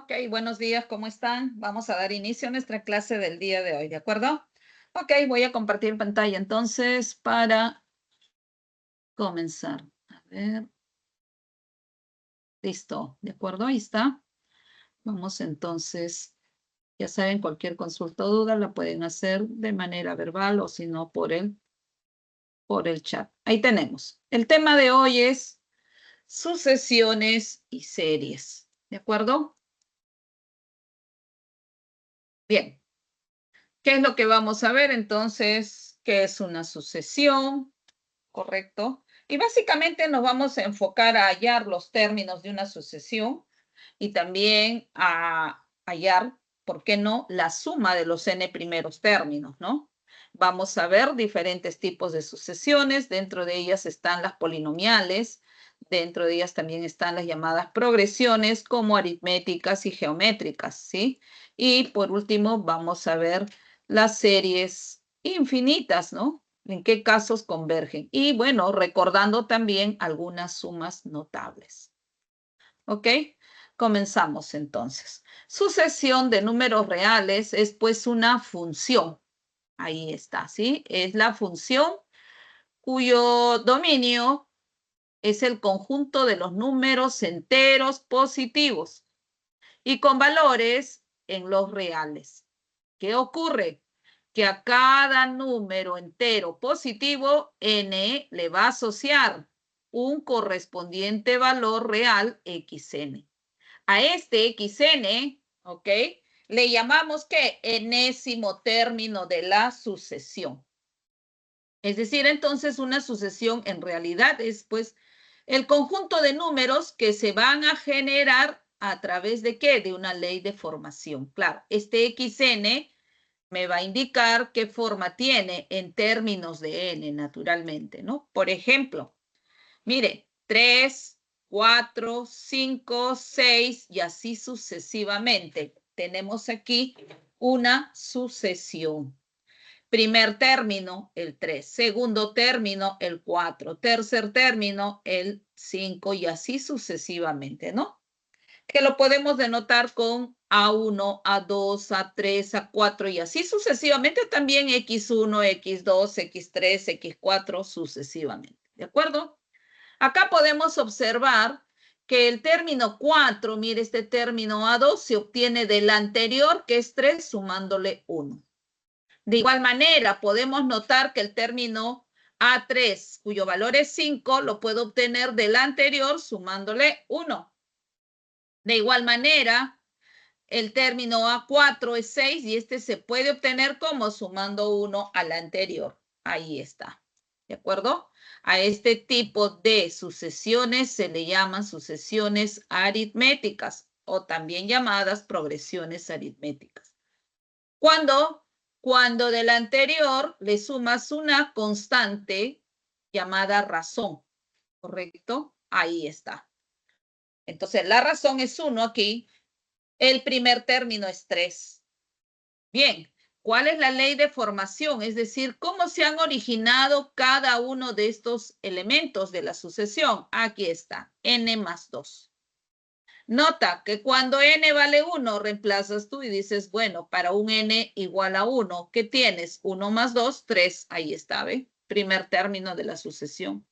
Ok, buenos días, ¿cómo están? Vamos a dar inicio a nuestra clase del día de hoy, ¿de acuerdo? Ok, voy a compartir pantalla entonces para comenzar. A ver, listo, ¿de acuerdo? Ahí está. Vamos entonces, ya saben, cualquier consulta o duda la pueden hacer de manera verbal o si no por el chat. Ahí tenemos. El tema de hoy es sucesiones y series, ¿de acuerdo? Bien. ¿Qué es lo que vamos a ver entonces? ¿Qué es una sucesión? ¿Correcto? Y básicamente nos vamos a enfocar a hallar los términos de una sucesión y también a hallar, ¿por qué no?, la suma de los n primeros términos, ¿no? Vamos a ver diferentes tipos de sucesiones, dentro de ellas están las polinomiales, dentro de ellas también están las llamadas progresiones como aritméticas y geométricas, ¿sí? Y por último vamos a ver las series infinitas, ¿no? ¿En qué casos convergen? Y bueno, recordando también algunas sumas notables. ¿Ok? Comenzamos entonces. Sucesión de números reales es pues una función. Ahí está, ¿sí? Es la función cuyo dominio es el conjunto de los números enteros positivos y con valores en los reales. ¿Qué ocurre? Que a cada número entero positivo, n le va a asociar un correspondiente valor real xn. A este xn, ¿ok?, le llamamos ¿qué? Enésimo término de la sucesión. Es decir, entonces una sucesión en realidad es pues el conjunto de números que se van a generar a través de ¿qué? De una ley de formación. Claro, este xn me va a indicar qué forma tiene en términos de n, naturalmente, ¿no? Por ejemplo, mire, 3, 4, 5, 6 y así sucesivamente. Tenemos aquí una sucesión. Primer término, el 3. Segundo término, el 4. Tercer término, el 5 y así sucesivamente, ¿no? Que lo podemos denotar con A1, A2, A3, A4 y así sucesivamente, también X1, X2, X3, X4, sucesivamente. ¿De acuerdo? Acá podemos observar que el término 4, mire, este término A2 se obtiene del anterior, que es 3, sumándole 1. De igual manera, podemos notar que el término A3, cuyo valor es 5, lo puedo obtener del anterior sumándole 1. De igual manera, el término A4 es 6 y este se puede obtener como sumando 1 al anterior. Ahí está. ¿De acuerdo? A este tipo de sucesiones se le llaman sucesiones aritméticas o también llamadas progresiones aritméticas. Cuando del anterior le sumas una constante llamada razón, ¿correcto? Ahí está. Entonces, la razón es 1 aquí. El primer término es 3. Bien, ¿cuál es la ley de formación? Es decir, ¿cómo se han originado cada uno de estos elementos de la sucesión? Aquí está, n más 2. Nota que cuando n vale 1, reemplazas tú y dices, bueno, para un n igual a 1, ¿qué tienes? 1 más 2, 3. Ahí está, ¿ve? Primer término de la sucesión.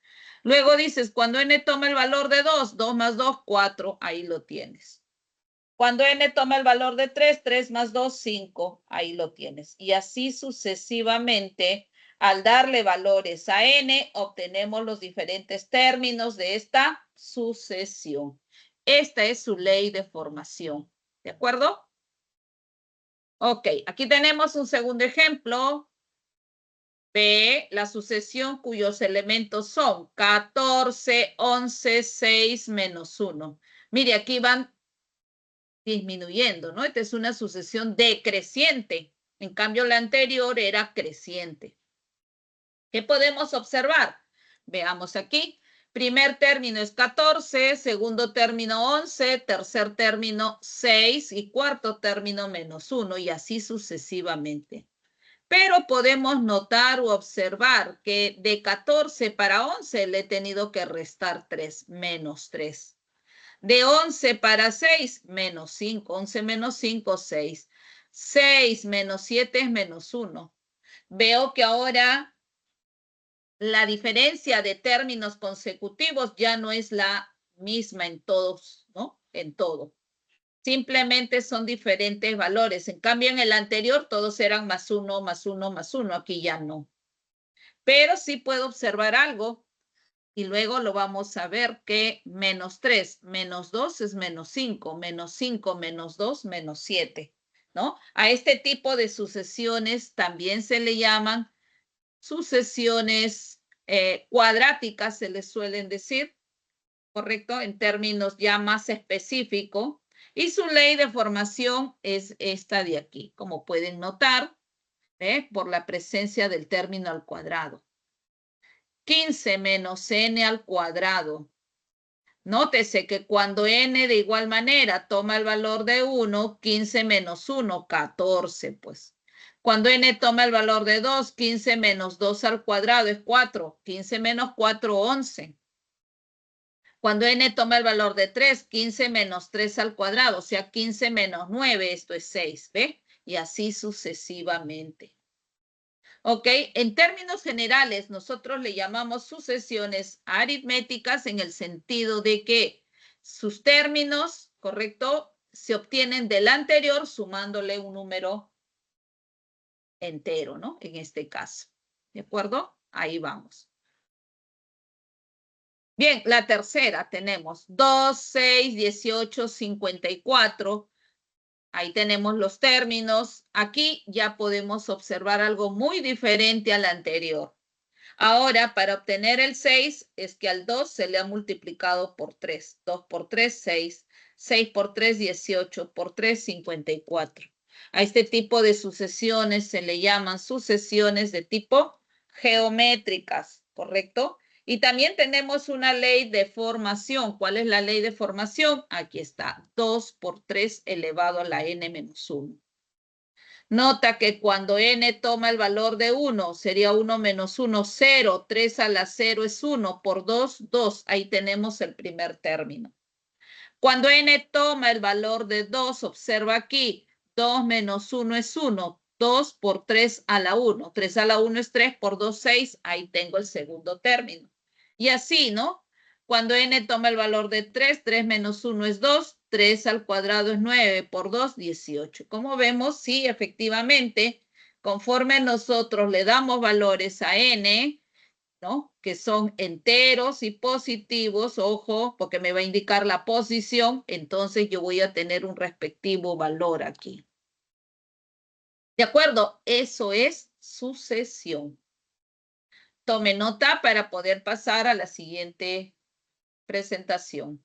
Luego dices, cuando n toma el valor de 2, 2 más 2, 4. Ahí lo tienes. Cuando n toma el valor de 3, 3 más 2, 5. Ahí lo tienes. Y así sucesivamente, al darle valores a n, obtenemos los diferentes términos de esta sucesión. Esta es su ley de formación. ¿De acuerdo? Ok, aquí tenemos un segundo ejemplo. B, la sucesión cuyos elementos son 14, 11, 6, menos 1. Mire, aquí van disminuyendo, ¿no? Esta es una sucesión decreciente. En cambio, la anterior era creciente. ¿Qué podemos observar? Veamos aquí. Primer término es 14, segundo término 11, tercer término 6 y cuarto término menos 1 y así sucesivamente. Pero podemos notar o observar que de 14 para 11 le he tenido que restar 3, menos 3. De 11 para 6, menos 5. 11 menos 5, 6. 6 menos 7 es menos 1. Veo que ahora la diferencia de términos consecutivos ya no es la misma en todos, ¿no? En todo. Simplemente son diferentes valores. En cambio, en el anterior todos eran más 1, más 1, más 1. Aquí ya no. Pero sí puedo observar algo y luego lo vamos a ver que menos 3 menos 2 es menos 5, menos 5 menos 2 menos 7, ¿no? A este tipo de sucesiones también se le llaman sucesiones cuadráticas, se les suelen decir, ¿correcto? En términos ya más específicos. Y su ley de formación es esta de aquí, como pueden notar, por la presencia del término al cuadrado. 15 menos n al cuadrado. Nótese que cuando n de igual manera toma el valor de 1, 15 menos 1, 14, pues. Cuando n toma el valor de 2, 15 menos 2 al cuadrado es 4. 15 menos 4, 11. Cuando n toma el valor de 3, 15 menos 3 al cuadrado, o sea, 15 menos 9, esto es 6, ¿ve? Y así sucesivamente. ¿Ok? En términos generales, nosotros le llamamos sucesiones aritméticas en el sentido de que sus términos, ¿correcto?, se obtienen del anterior sumándole un número entero, ¿no? En este caso. ¿De acuerdo? Ahí vamos. Bien, la tercera tenemos 2, 6, 18, 54. Ahí tenemos los términos. Aquí ya podemos observar algo muy diferente al anterior. Ahora, para obtener el 6, es que al 2 se le ha multiplicado por 3. 2 por 3, 6. 6 por 3, 18. Por 3, 54. A este tipo de sucesiones se le llaman sucesiones de tipo geométricas, ¿correcto? Y también tenemos una ley de formación. ¿Cuál es la ley de formación? Aquí está. 2 por 3 elevado a la n menos 1. Nota que cuando n toma el valor de 1, sería 1 menos 1, 0. 3 a la 0 es 1. Por 2, 2. Ahí tenemos el primer término. Cuando n toma el valor de 2, observa aquí, 2 menos 1 es 1. 2 por 3 a la 1. 3 a la 1 es 3, por 2, 6. Ahí tengo el segundo término. Y así, ¿no? Cuando n toma el valor de 3, 3 menos 1 es 2, 3 al cuadrado es 9, por 2, 18. Como vemos, sí, efectivamente, conforme nosotros le damos valores a n, ¿no?, que son enteros y positivos, ojo, porque me va a indicar la posición, entonces yo voy a tener un respectivo valor aquí. ¿De acuerdo? Eso es sucesión. Tome nota para poder pasar a la siguiente presentación.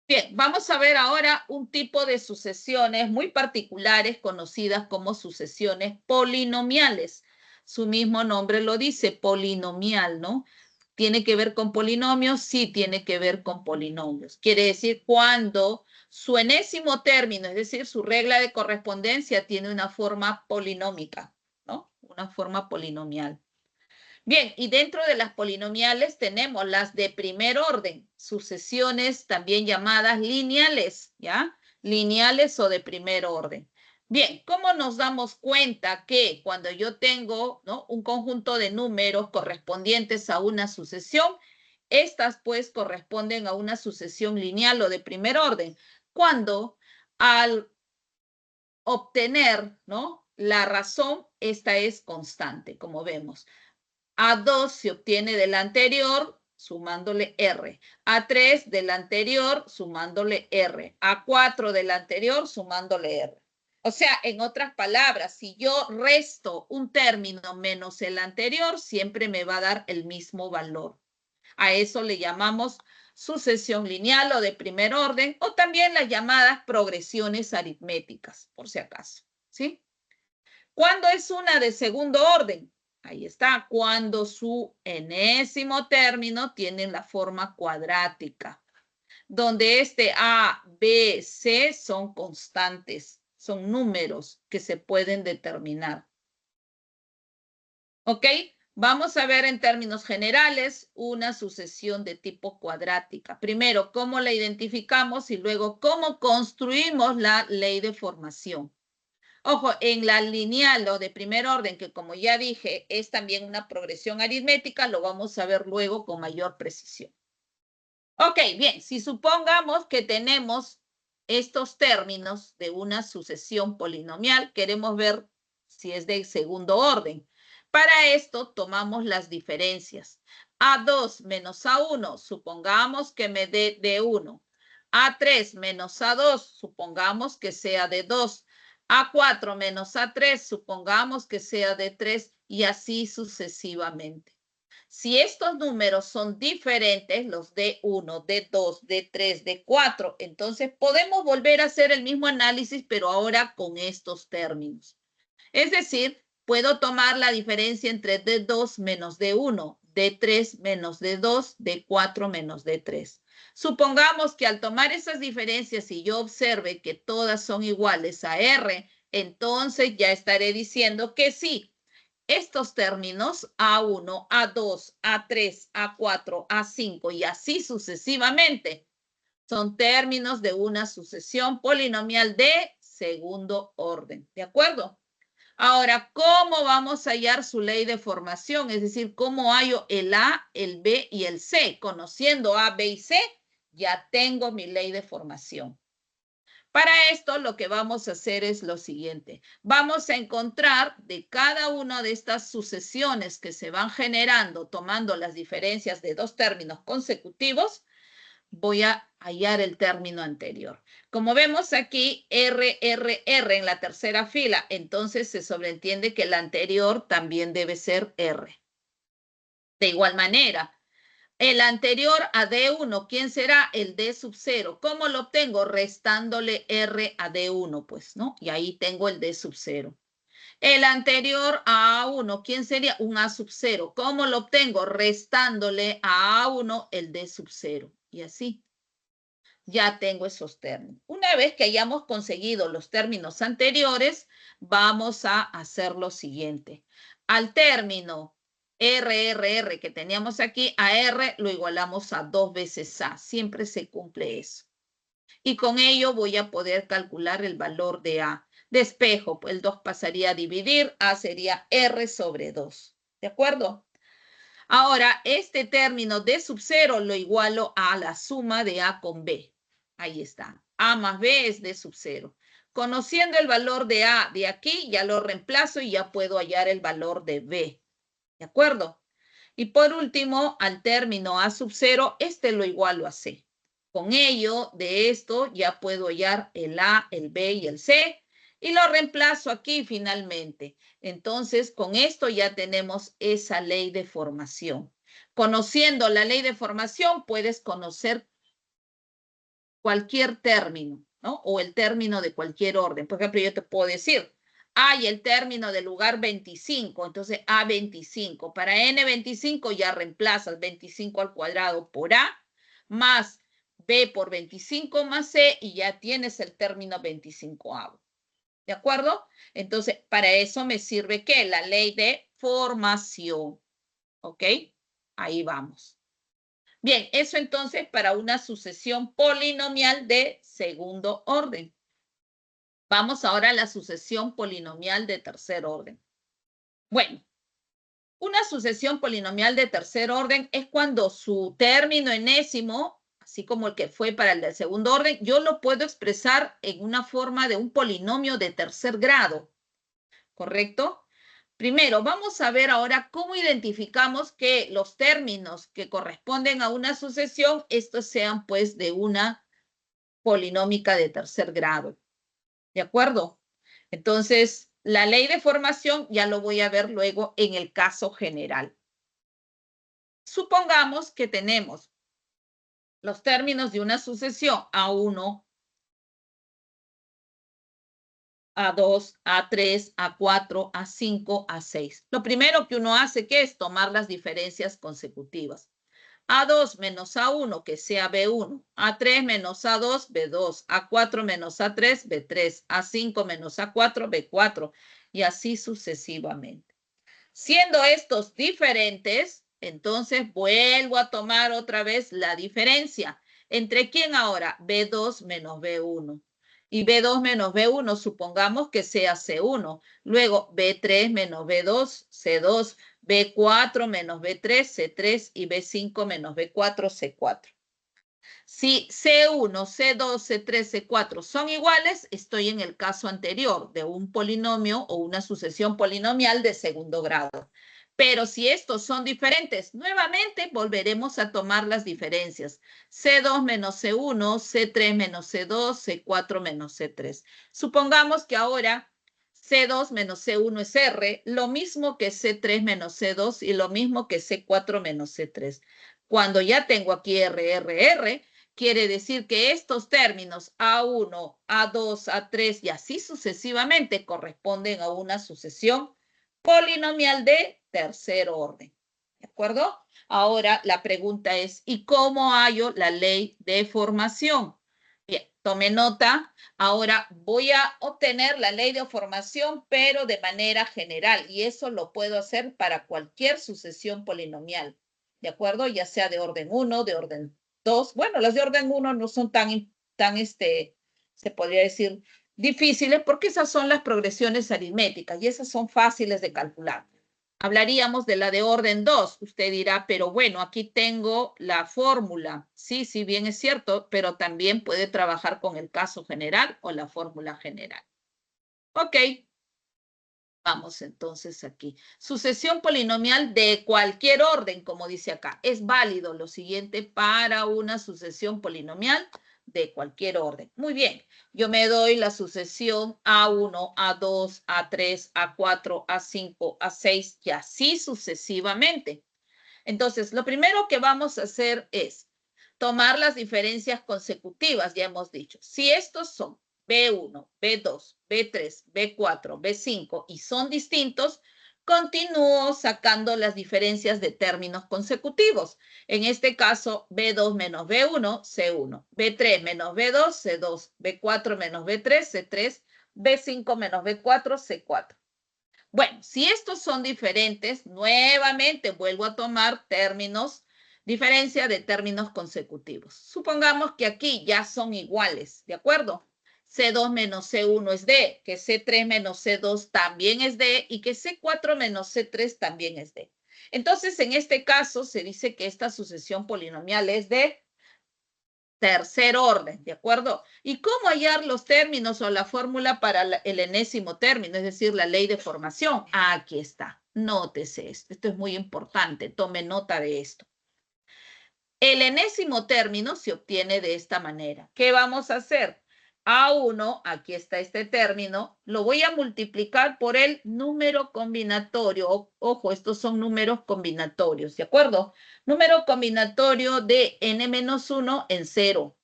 Bien, vamos a ver ahora un tipo de sucesiones muy particulares conocidas como sucesiones polinomiales. Su mismo nombre lo dice, polinomial, ¿no? ¿Tiene que ver con polinomios? Sí, tiene que ver con polinomios. Quiere decir cuando su enésimo término, es decir, su regla de correspondencia tiene una forma polinómica, ¿no? Una forma polinomial. Bien, y dentro de las polinomiales tenemos las de primer orden, sucesiones también llamadas lineales, ¿ya? Lineales o de primer orden. Bien, ¿cómo nos damos cuenta que cuando yo tengo, ¿no?, un conjunto de números correspondientes a una sucesión, estas pues corresponden a una sucesión lineal o de primer orden? Cuando al obtener, ¿no?, la razón, esta es constante, como vemos. A2 se obtiene del anterior sumándole R. A3 del anterior sumándole R. A4 del anterior sumándole R. O sea, en otras palabras, si yo resto un término menos el anterior, siempre me va a dar el mismo valor. A eso le llamamos sucesión lineal o de primer orden, o también las llamadas progresiones aritméticas, por si acaso, ¿sí? ¿Cuándo es una de segundo orden? Ahí está, cuando su enésimo término tiene la forma cuadrática, donde este A, B, C son constantes, son números que se pueden determinar. ¿Ok? Vamos a ver en términos generales una sucesión de tipo cuadrática. Primero, cómo la identificamos y luego cómo construimos la ley de formación. Ojo, en la lineal o de primer orden, que como ya dije, es también una progresión aritmética, lo vamos a ver luego con mayor precisión. Ok, bien, si supongamos que tenemos estos términos de una sucesión polinomial, queremos ver si es de segundo orden. Para esto tomamos las diferencias. A2 menos A1, supongamos que me dé de 1. A3 menos A2, supongamos que sea de 2. A4 menos A3, supongamos que sea de 3 y así sucesivamente. Si estos números son diferentes, los D1, D2, D3, D4, entonces podemos volver a hacer el mismo análisis, pero ahora con estos términos. Es decir, puedo tomar la diferencia entre D2 menos D1, D3 menos D2, D4 menos D3. Supongamos que al tomar esas diferencias y yo observe que todas son iguales a R, entonces ya estaré diciendo que sí. Estos términos, A1, A2, A3, A4, A5 y así sucesivamente, son términos de una sucesión polinomial de segundo orden. ¿De acuerdo? Ahora, ¿cómo vamos a hallar su ley de formación? Es decir, ¿cómo hallo el A, el B y el C? Conociendo A, B y C, ya tengo mi ley de formación. Para esto lo que vamos a hacer es lo siguiente. Vamos a encontrar de cada una de estas sucesiones que se van generando tomando las diferencias de dos términos consecutivos, voy a hallar el término anterior. Como vemos aquí, R, R, R en la tercera fila, entonces se sobreentiende que el anterior también debe ser R. De igual manera, el anterior a D1, ¿quién será? El D sub 0. ¿Cómo lo obtengo? Restándole R a D1, pues, ¿no? Y ahí tengo el D sub 0. El anterior a A1, ¿quién sería? Un A sub 0. ¿Cómo lo obtengo? Restándole a A1 el D sub 0. Y así. Ya tengo esos términos. Una vez que hayamos conseguido los términos anteriores, vamos a hacer lo siguiente. Al término RRR que teníamos aquí, a R lo igualamos a 2 veces A. Siempre se cumple eso. Y con ello voy a poder calcular el valor de A. Despejo, pues el 2 pasaría a dividir, A sería R sobre 2. ¿De acuerdo? Ahora, este término D sub 0 lo igualo a la suma de A con B. Ahí está. A más B es D sub 0. Conociendo el valor de A de aquí, ya lo reemplazo y ya puedo hallar el valor de B. ¿De acuerdo? Y por último, al término A sub 0, este lo igualo a C. Con ello, de esto ya puedo hallar el A, el B y el C. Y lo reemplazo aquí finalmente. Entonces, con esto ya tenemos esa ley de formación. Conociendo la ley de formación, puedes conocer cualquier término, ¿no? O el término de cualquier orden. Por ejemplo, yo te puedo decir, hay el término del lugar 25, entonces A25. Para N25 ya reemplazas 25 al cuadrado por A, más B por 25 más C, y ya tienes el término 25avo. ¿De acuerdo? Entonces, para eso me sirve ¿qué? La ley de formación. ¿Ok? Ahí vamos. Bien, eso entonces para una sucesión polinomial de segundo orden. Vamos ahora a la sucesión polinomial de tercer orden. Bueno, una sucesión polinomial de tercer orden es cuando su término enésimo, así como el que fue para el del segundo orden, yo lo puedo expresar en una forma de un polinomio de tercer grado, ¿correcto? Primero, vamos a ver ahora cómo identificamos que los términos que corresponden a una sucesión, estos sean pues de una polinómica de tercer grado. ¿De acuerdo? Entonces, la ley de formación ya lo voy a ver luego en el caso general. Supongamos que tenemos los términos de una sucesión A1, A2, A3, A4, A5, A6. Lo primero que uno hace, ¿qué es? Tomar las diferencias consecutivas. A2 menos A1, que sea B1. A3 menos A2, B2. A4 menos A3, B3. A5 menos A4, B4. Y así sucesivamente. Siendo estos diferentes, entonces vuelvo a tomar otra vez la diferencia. ¿Entre quién ahora? B2 menos B1. Y B2 menos B1, supongamos que sea C1. Luego B3 menos B2, C2. B4 menos B3, C3. Y B5 menos B4, C4. Si C1, C2, C3, C4 son iguales, estoy en el caso anterior de un polinomio o una sucesión polinomial de segundo grado. Pero si estos son diferentes, nuevamente volveremos a tomar las diferencias. C2 menos C1, C3 menos C2, C4 menos C3. Supongamos que ahora C2 menos C1 es R, lo mismo que C3 menos C2 y lo mismo que C4 menos C3. Cuando ya tengo aquí R, quiere decir que estos términos A1, A2, A3 y así sucesivamente corresponden a una sucesión polinomial de tercer orden. ¿De acuerdo? Ahora la pregunta es, ¿y cómo hallo la ley de formación? Bien, tome nota. Ahora voy a obtener la ley de formación, pero de manera general, y eso lo puedo hacer para cualquier sucesión polinomial. ¿De acuerdo? Ya sea de orden 1, de orden 2. Bueno, las de orden 1 no son tan se podría decir, difíciles porque esas son las progresiones aritméticas y esas son fáciles de calcular. Hablaríamos de la de orden 2. Usted dirá, pero bueno, aquí tengo la fórmula. Sí, sí, bien es cierto, pero también puede trabajar con el caso general o la fórmula general. Ok. Vamos entonces aquí. Sucesión polinomial de cualquier orden, como dice acá. Es válido lo siguiente para una sucesión polinomial de cualquier orden. Muy bien. Yo me doy la sucesión A1, A2, A3, A4, A5, A6 y así sucesivamente. Entonces, lo primero que vamos a hacer es tomar las diferencias consecutivas, ya hemos dicho. Si estos son B1, B2, B3, B4, B5 y son distintos, continúo sacando las diferencias de términos consecutivos. En este caso, B2 menos B1, C1. B3 menos B2, C2. B4 menos B3, C3. B5 menos B4, C4. Bueno, si estos son diferentes, nuevamente vuelvo a tomar términos, diferencia de términos consecutivos. Supongamos que aquí ya son iguales, ¿de acuerdo? C2 menos C1 es D, que C3 menos C2 también es D y que C4 menos C3 también es D. Entonces, en este caso, se dice que esta sucesión polinomial es de tercer orden, ¿de acuerdo? ¿Y cómo hallar los términos o la fórmula para el enésimo término, es decir, la ley de formación? Aquí está. Nótese esto. Esto es muy importante. Tome nota de esto. El enésimo término se obtiene de esta manera. ¿Qué vamos a hacer? A1, aquí está este término, lo voy a multiplicar por el número combinatorio. Ojo, estos son números combinatorios, ¿de acuerdo? Número combinatorio de n-1 en 0.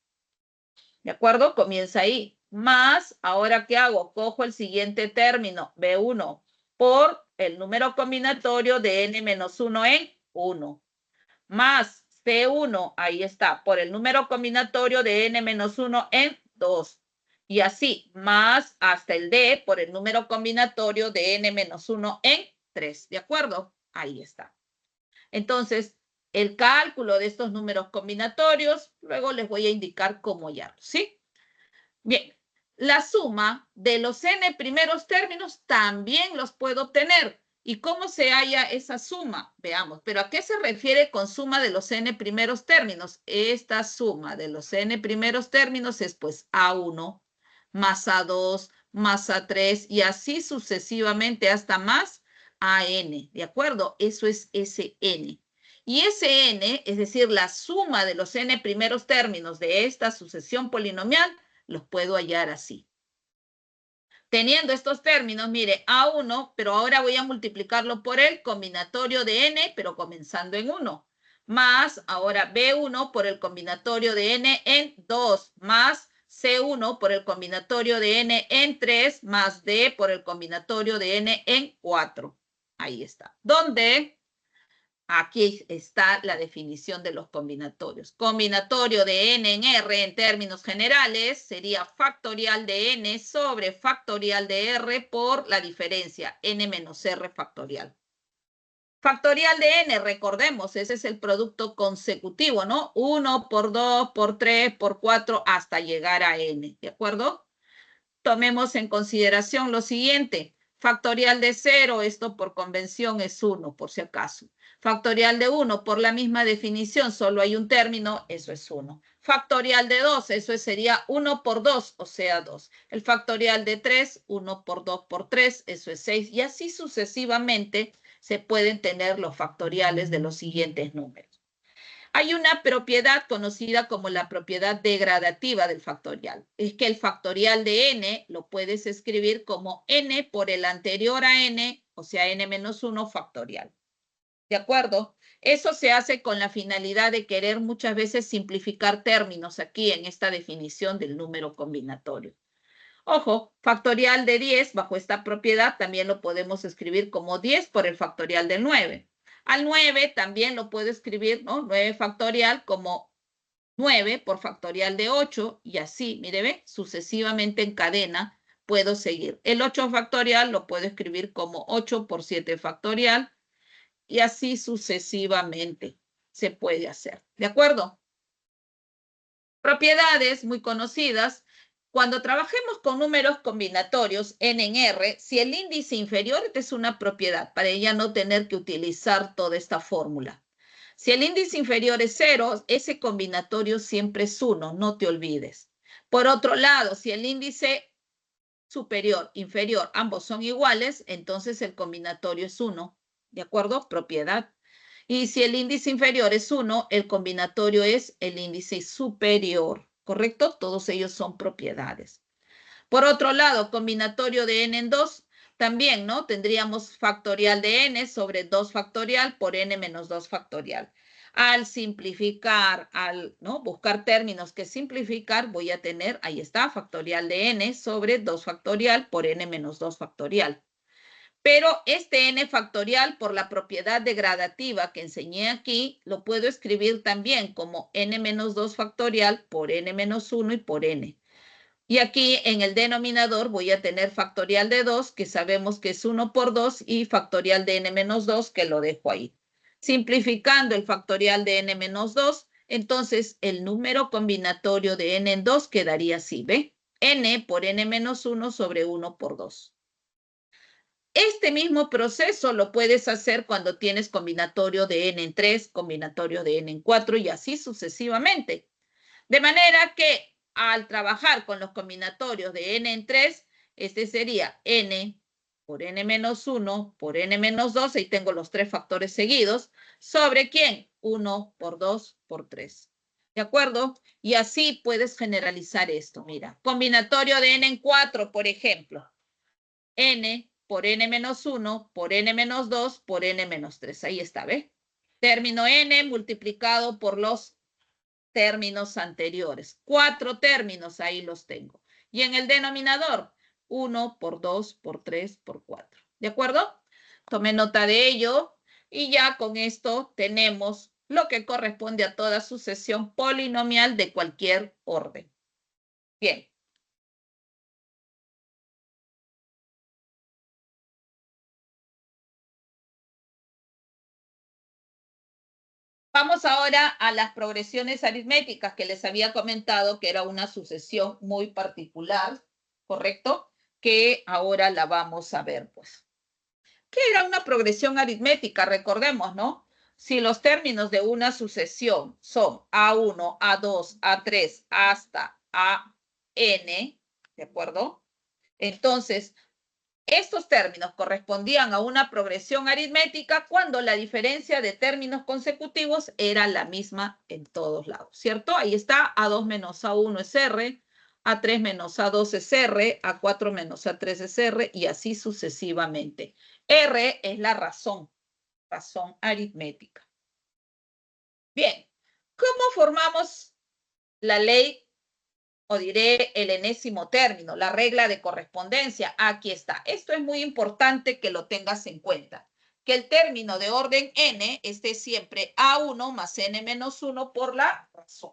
¿De acuerdo? Comienza ahí. Más, ahora ¿qué hago? Cojo el siguiente término, B1, por el número combinatorio de n-1 en 1. Más C1, ahí está, por el número combinatorio de n-1 en 2. Y así, más hasta el D por el número combinatorio de n-1 en 3. ¿De acuerdo? Ahí está. Entonces, el cálculo de estos números combinatorios, luego les voy a indicar cómo hallarlos, ¿sí? Bien, la suma de los n primeros términos también los puedo obtener. ¿Y cómo se halla esa suma? Veamos, pero ¿a qué se refiere con suma de los n primeros términos? Esta suma de los n primeros términos es pues A1 más A2 más A3 y así sucesivamente hasta más AN, ¿de acuerdo? Eso es Sn. Y Sn, es decir, la suma de los n primeros términos de esta sucesión polinomial, los puedo hallar así. Teniendo estos términos, mire, A1, pero ahora voy a multiplicarlo por el combinatorio de n, pero comenzando en 1. Más, ahora B1 por el combinatorio de n en 2. Más C1 por el combinatorio de n en 3. Más D por el combinatorio de n en 4. Ahí está. ¿Dónde? Aquí está la definición de los combinatorios. Combinatorio de n en R en términos generales sería factorial de n sobre factorial de R por la diferencia n menos R factorial. Factorial de n, recordemos, ese es el producto consecutivo, ¿no? 1 por 2, por 3, por 4, hasta llegar a n, ¿de acuerdo? Tomemos en consideración lo siguiente. Factorial de 0, esto por convención es 1, por si acaso. Factorial de 1, por la misma definición, solo hay un término, eso es 1. Factorial de 2, eso sería 1 por 2, o sea, 2. El factorial de 3, 1 por 2 por 3, eso es 6. Y así sucesivamente se pueden tener los factoriales de los siguientes números. Hay una propiedad conocida como la propiedad degradativa del factorial. Es que el factorial de n lo puedes escribir como n por el anterior a n, o sea, n menos 1 factorial. ¿De acuerdo? Eso se hace con la finalidad de querer muchas veces simplificar términos aquí en esta definición del número combinatorio. Ojo, factorial de 10 bajo esta propiedad también lo podemos escribir como 10 por el factorial del 9. Al 9 también lo puedo escribir, ¿no? 9 factorial como 9 por factorial de 8 y así, mire, ve, sucesivamente en cadena puedo seguir. El 8 factorial lo puedo escribir como 8 por 7 factorial y así sucesivamente se puede hacer. ¿De acuerdo? Propiedades muy conocidas. Cuando trabajemos con números combinatorios n en R, si el índice inferior, esta es una propiedad para ya no tener que utilizar toda esta fórmula. Si el índice inferior es 0, ese combinatorio siempre es 1, no te olvides. Por otro lado, si el índice superior, inferior, ambos son iguales, entonces el combinatorio es 1. ¿De acuerdo? Propiedad. Y si el índice inferior es 1, el combinatorio es el índice superior, ¿correcto? Todos ellos son propiedades. Por otro lado, combinatorio de n en 2, también, ¿no? Tendríamos factorial de n sobre 2 factorial por n menos 2 factorial. Al simplificar, al ¿no? buscar términos que simplificar, voy a tener, ahí está, factorial de n sobre 2 factorial por n menos 2 factorial. Pero este n factorial, por la propiedad degradativa que enseñé aquí, lo puedo escribir también como n menos 2 factorial por n menos 1 y por n. Y aquí en el denominador voy a tener factorial de 2, que sabemos que es 1 por 2, y factorial de n menos 2, que lo dejo ahí. Simplificando el factorial de n menos 2, entonces el número combinatorio de n en 2 quedaría así, ¿ve? N por n menos 1 sobre 1 por 2. Este mismo proceso lo puedes hacer cuando tienes combinatorio de n en 3, combinatorio de n en 4 y así sucesivamente. De manera que al trabajar con los combinatorios de n en 3, este sería n por n menos 1 por n menos 2, ahí tengo los tres factores seguidos, ¿sobre quién? 1 por 2 por 3. ¿De acuerdo? Y así puedes generalizar esto. Mira, combinatorio de n en 4, por ejemplo. N por n menos 1 por n menos 2 por n menos 3. Ahí está, ¿ve? Término n multiplicado por los términos anteriores. 4 términos, ahí los tengo. Y en el denominador, 1 por 2 por 3 por 4. ¿De acuerdo? Tome nota de ello y ya con esto tenemos lo que corresponde a toda sucesión polinomial de cualquier orden. Bien. Vamos ahora a las progresiones aritméticas que les había comentado que era una sucesión muy particular, ¿correcto? Que ahora la vamos a ver, pues. ¿Qué era una progresión aritmética? Recordemos, ¿no? Si los términos de una sucesión son A1, A2, A3 hasta AN, ¿de acuerdo? Entonces, estos términos correspondían a una progresión aritmética cuando la diferencia de términos consecutivos era la misma en todos lados, ¿cierto? Ahí está, A2 menos A1 es R, A3 menos A2 es R, A4 menos A3 es R, y así sucesivamente. R es la razón aritmética. Bien, ¿cómo formamos la ley o diré el enésimo término, la regla de correspondencia? Aquí está. Esto es muy importante que lo tengas en cuenta. Que el término de orden n esté siempre A1 más n menos 1 por la razón.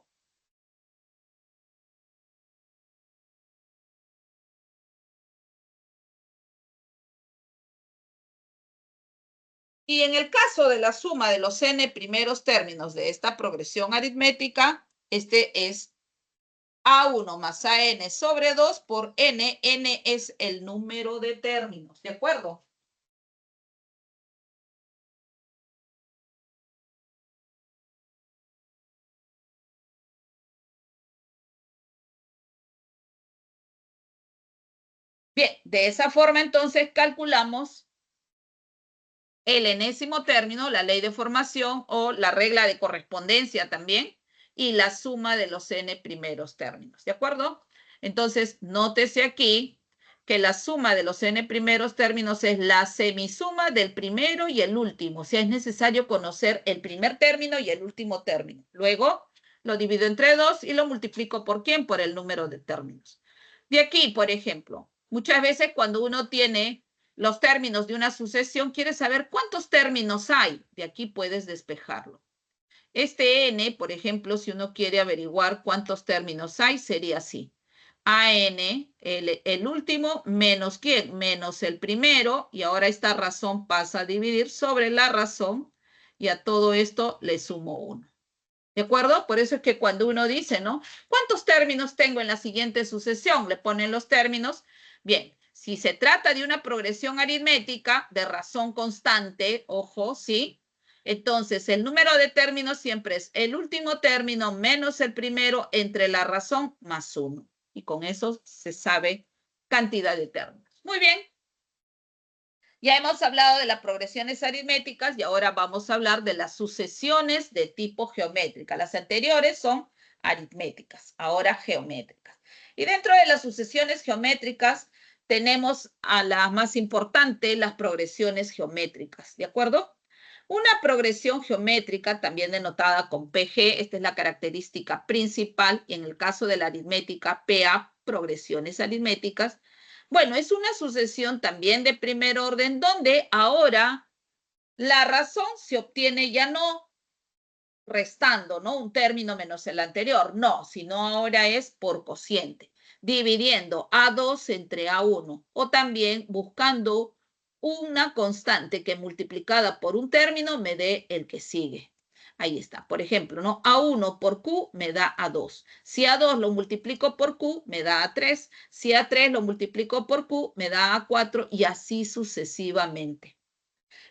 Y en el caso de la suma de los n primeros términos de esta progresión aritmética, este es A1 más AN sobre 2 por N. N es el número de términos, ¿de acuerdo? Bien, de esa forma entonces calculamos el enésimo término, la ley de formación o la regla de correspondencia también, y la suma de los n primeros términos, ¿de acuerdo? Entonces, nótese aquí que la suma de los n primeros términos es la semisuma del primero y el último. O sea, es necesario conocer el primer término y el último término. Luego, lo divido entre 2 y lo multiplico ¿por quién? Por el número de términos. De aquí, por ejemplo, muchas veces cuando uno tiene los términos de una sucesión, quieres saber cuántos términos hay. De aquí puedes despejarlo. Este n, por ejemplo, si uno quiere averiguar cuántos términos hay, sería así. AN, el último, menos ¿quién? Menos el primero, y ahora esta razón pasa a dividir sobre la razón, y a todo esto le sumo 1. ¿De acuerdo? Por eso es que cuando uno dice, ¿no? ¿Cuántos términos tengo en la siguiente sucesión? Le ponen los términos. Bien, si se trata de una progresión aritmética de razón constante, ojo, ¿sí? Entonces, el número de términos siempre es el último término menos el primero entre la razón más 1. Y con eso se sabe cantidad de términos. Muy bien. Ya hemos hablado de las progresiones aritméticas y ahora vamos a hablar de las sucesiones de tipo geométrica. Las anteriores son aritméticas, ahora geométricas. Y dentro de las sucesiones geométricas tenemos a la más importante, las progresiones geométricas, ¿de acuerdo? Una progresión geométrica, también denotada con PG, esta es la característica principal, y en el caso de la aritmética, PA, progresiones aritméticas. Bueno, es una sucesión también de primer orden donde ahora la razón se obtiene ya no restando, ¿no? Un término menos el anterior, no, sino ahora es por cociente, dividiendo A2 entre A1 o también buscando una constante que multiplicada por un término me dé el que sigue. Ahí está, por ejemplo, ¿no? A1 por Q me da A2. Si A2 lo multiplico por Q, me da A3. Si A3 lo multiplico por Q, me da A4 y así sucesivamente.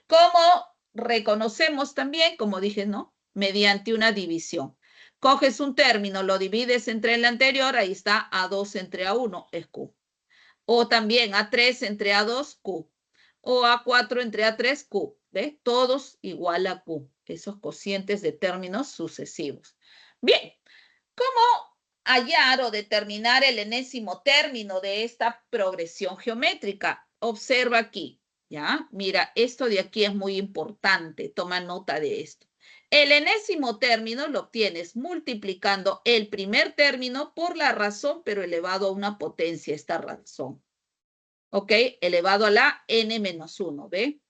¿Cómo reconocemos también? Como dije, ¿no? Mediante una división. Coges un término, lo divides entre el anterior, ahí está A2 entre A1, es Q. O también A3 entre A2, Q. O A4 entre A3, Q. ¿Ve? Todos igual a Q. Esos cocientes de términos sucesivos. Bien, ¿cómo hallar o determinar el enésimo término de esta progresión geométrica? Observa aquí. ¿Ya? Mira, esto de aquí es muy importante, toma nota de esto. El enésimo término lo obtienes multiplicando el primer término por la razón, pero elevado a una potencia, esta razón. ¿Ok? Elevado a la n-1, ¿ve?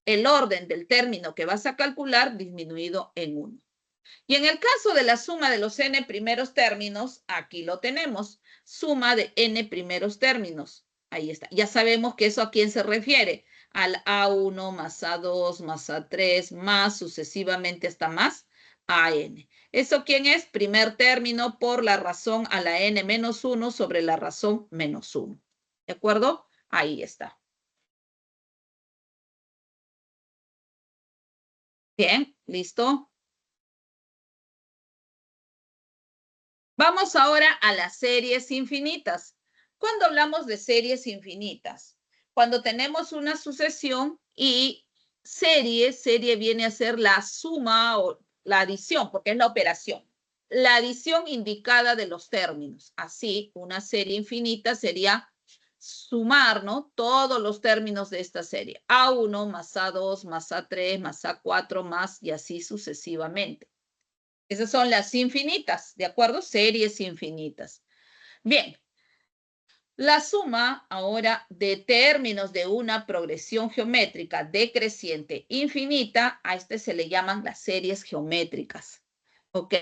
El orden del término que vas a calcular disminuido en 1. Y en el caso de la suma de los n primeros términos, aquí lo tenemos, suma de n primeros términos. Ahí está. Ya sabemos que eso a quién se refiere. Al A1 más A2 más A3 más sucesivamente hasta más AN. ¿Eso quién es? Primer término por la razón a la n menos 1 sobre la razón menos 1. ¿De acuerdo? Ahí está. Bien, ¿listo? Vamos ahora a las series infinitas. Cuando hablamos de series infinitas, cuando tenemos una sucesión y serie viene a ser la suma o la adición, porque es la operación. La adición indicada de los términos. Así, una serie infinita sería sumar, ¿no? Todos los términos de esta serie. A1 más A2 más A3 más A4 más y así sucesivamente. Esas son las infinitas, ¿de acuerdo? Series infinitas. Bien, la suma ahora de términos de una progresión geométrica decreciente infinita, a este se le llaman las series geométricas. ¿Ok?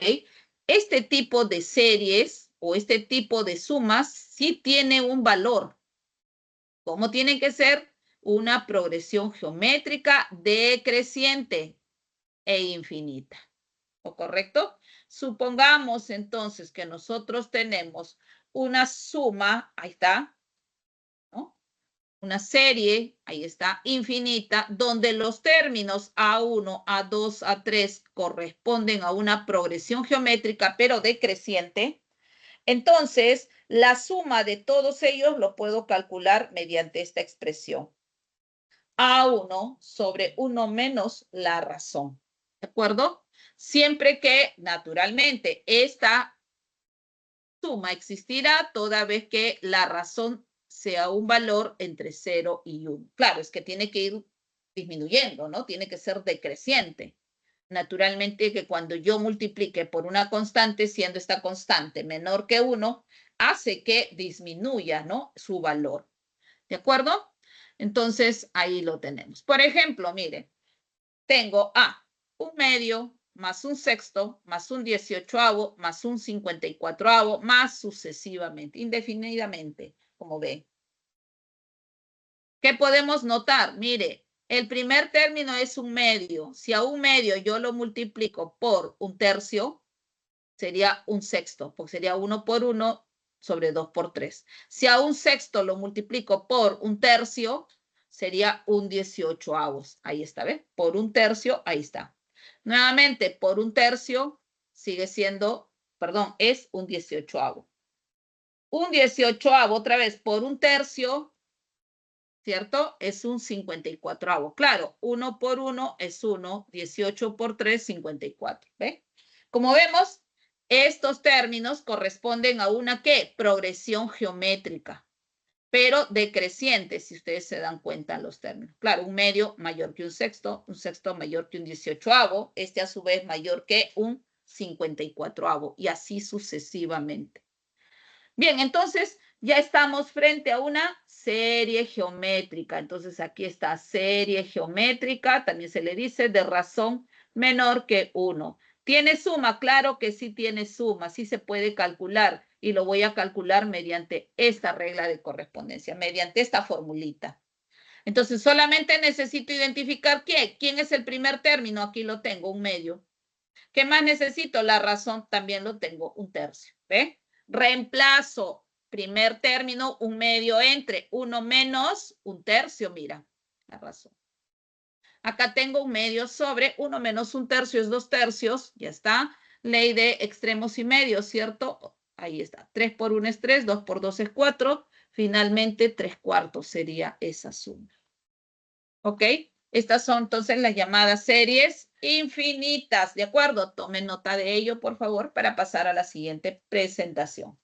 Este tipo de series o este tipo de sumas sí tiene un valor. ¿Cómo tienen que ser? una progresión geométrica decreciente e infinita. ¿O correcto? Supongamos entonces que nosotros tenemos una suma, ahí está, ¿no? Una serie, ahí está, infinita, donde los términos A1, A2, A3 corresponden a una progresión geométrica, pero decreciente. Entonces, la suma de todos ellos lo puedo calcular mediante esta expresión. A1 sobre 1 menos la razón. ¿De acuerdo? Siempre que, naturalmente, esta suma existirá toda vez que la razón sea un valor entre 0 y 1. Claro, es que tiene que ir disminuyendo, ¿no? Tiene que ser decreciente. Naturalmente que cuando yo multiplique por una constante, siendo esta constante menor que 1, hace que disminuya, ¿no? Su valor. ¿De acuerdo? Entonces, ahí lo tenemos. Por ejemplo, mire, tengo A, un medio, más un sexto, más un 18avo, más un 54avo, más sucesivamente, indefinidamente, como ven. ¿Qué podemos notar? Mire, el primer término es un medio. Si a un medio yo lo multiplico por un tercio, sería un sexto, porque sería 1 por 1 sobre 2 por 3. Si a un sexto lo multiplico por un tercio, sería un 18avos. Ahí está, ¿ves? Por un tercio, ahí está. Nuevamente, por un tercio sigue siendo, perdón, es un 18avo. Un 18avo otra vez por un tercio, ¿cierto? Es un 54avo. Claro, 1 por 1 es 1, 18 por 3, 54. ¿Ve? Como vemos, estos términos corresponden a una ¿qué? Progresión geométrica, pero decreciente, si ustedes se dan cuenta en los términos. Claro, un medio mayor que un sexto mayor que un 18avo, este a su vez mayor que un 54avo, y así sucesivamente. Bien, entonces ya estamos frente a una serie geométrica. Entonces aquí está serie geométrica, también se le dice de razón menor que 1. ¿Tiene suma? Claro que sí tiene suma, sí se puede calcular y lo voy a calcular mediante esta regla de correspondencia, mediante esta formulita. Entonces solamente necesito identificar quién es el primer término, aquí lo tengo, un medio. ¿Qué más necesito? La razón también lo tengo, un tercio. ¿Ve? Reemplazo primer término, un medio entre 1 menos un tercio, mira, la razón. Acá tengo un medio sobre 1 menos un tercio es 2 tercios, ya está. Ley de extremos y medios, ¿cierto? Ahí está. 3 por 1 es 3, 2 por 2 es 4. Finalmente, 3 cuartos sería esa suma. ¿Ok? Estas son entonces las llamadas series infinitas, ¿de acuerdo? Tomen nota de ello, por favor, para pasar a la siguiente presentación.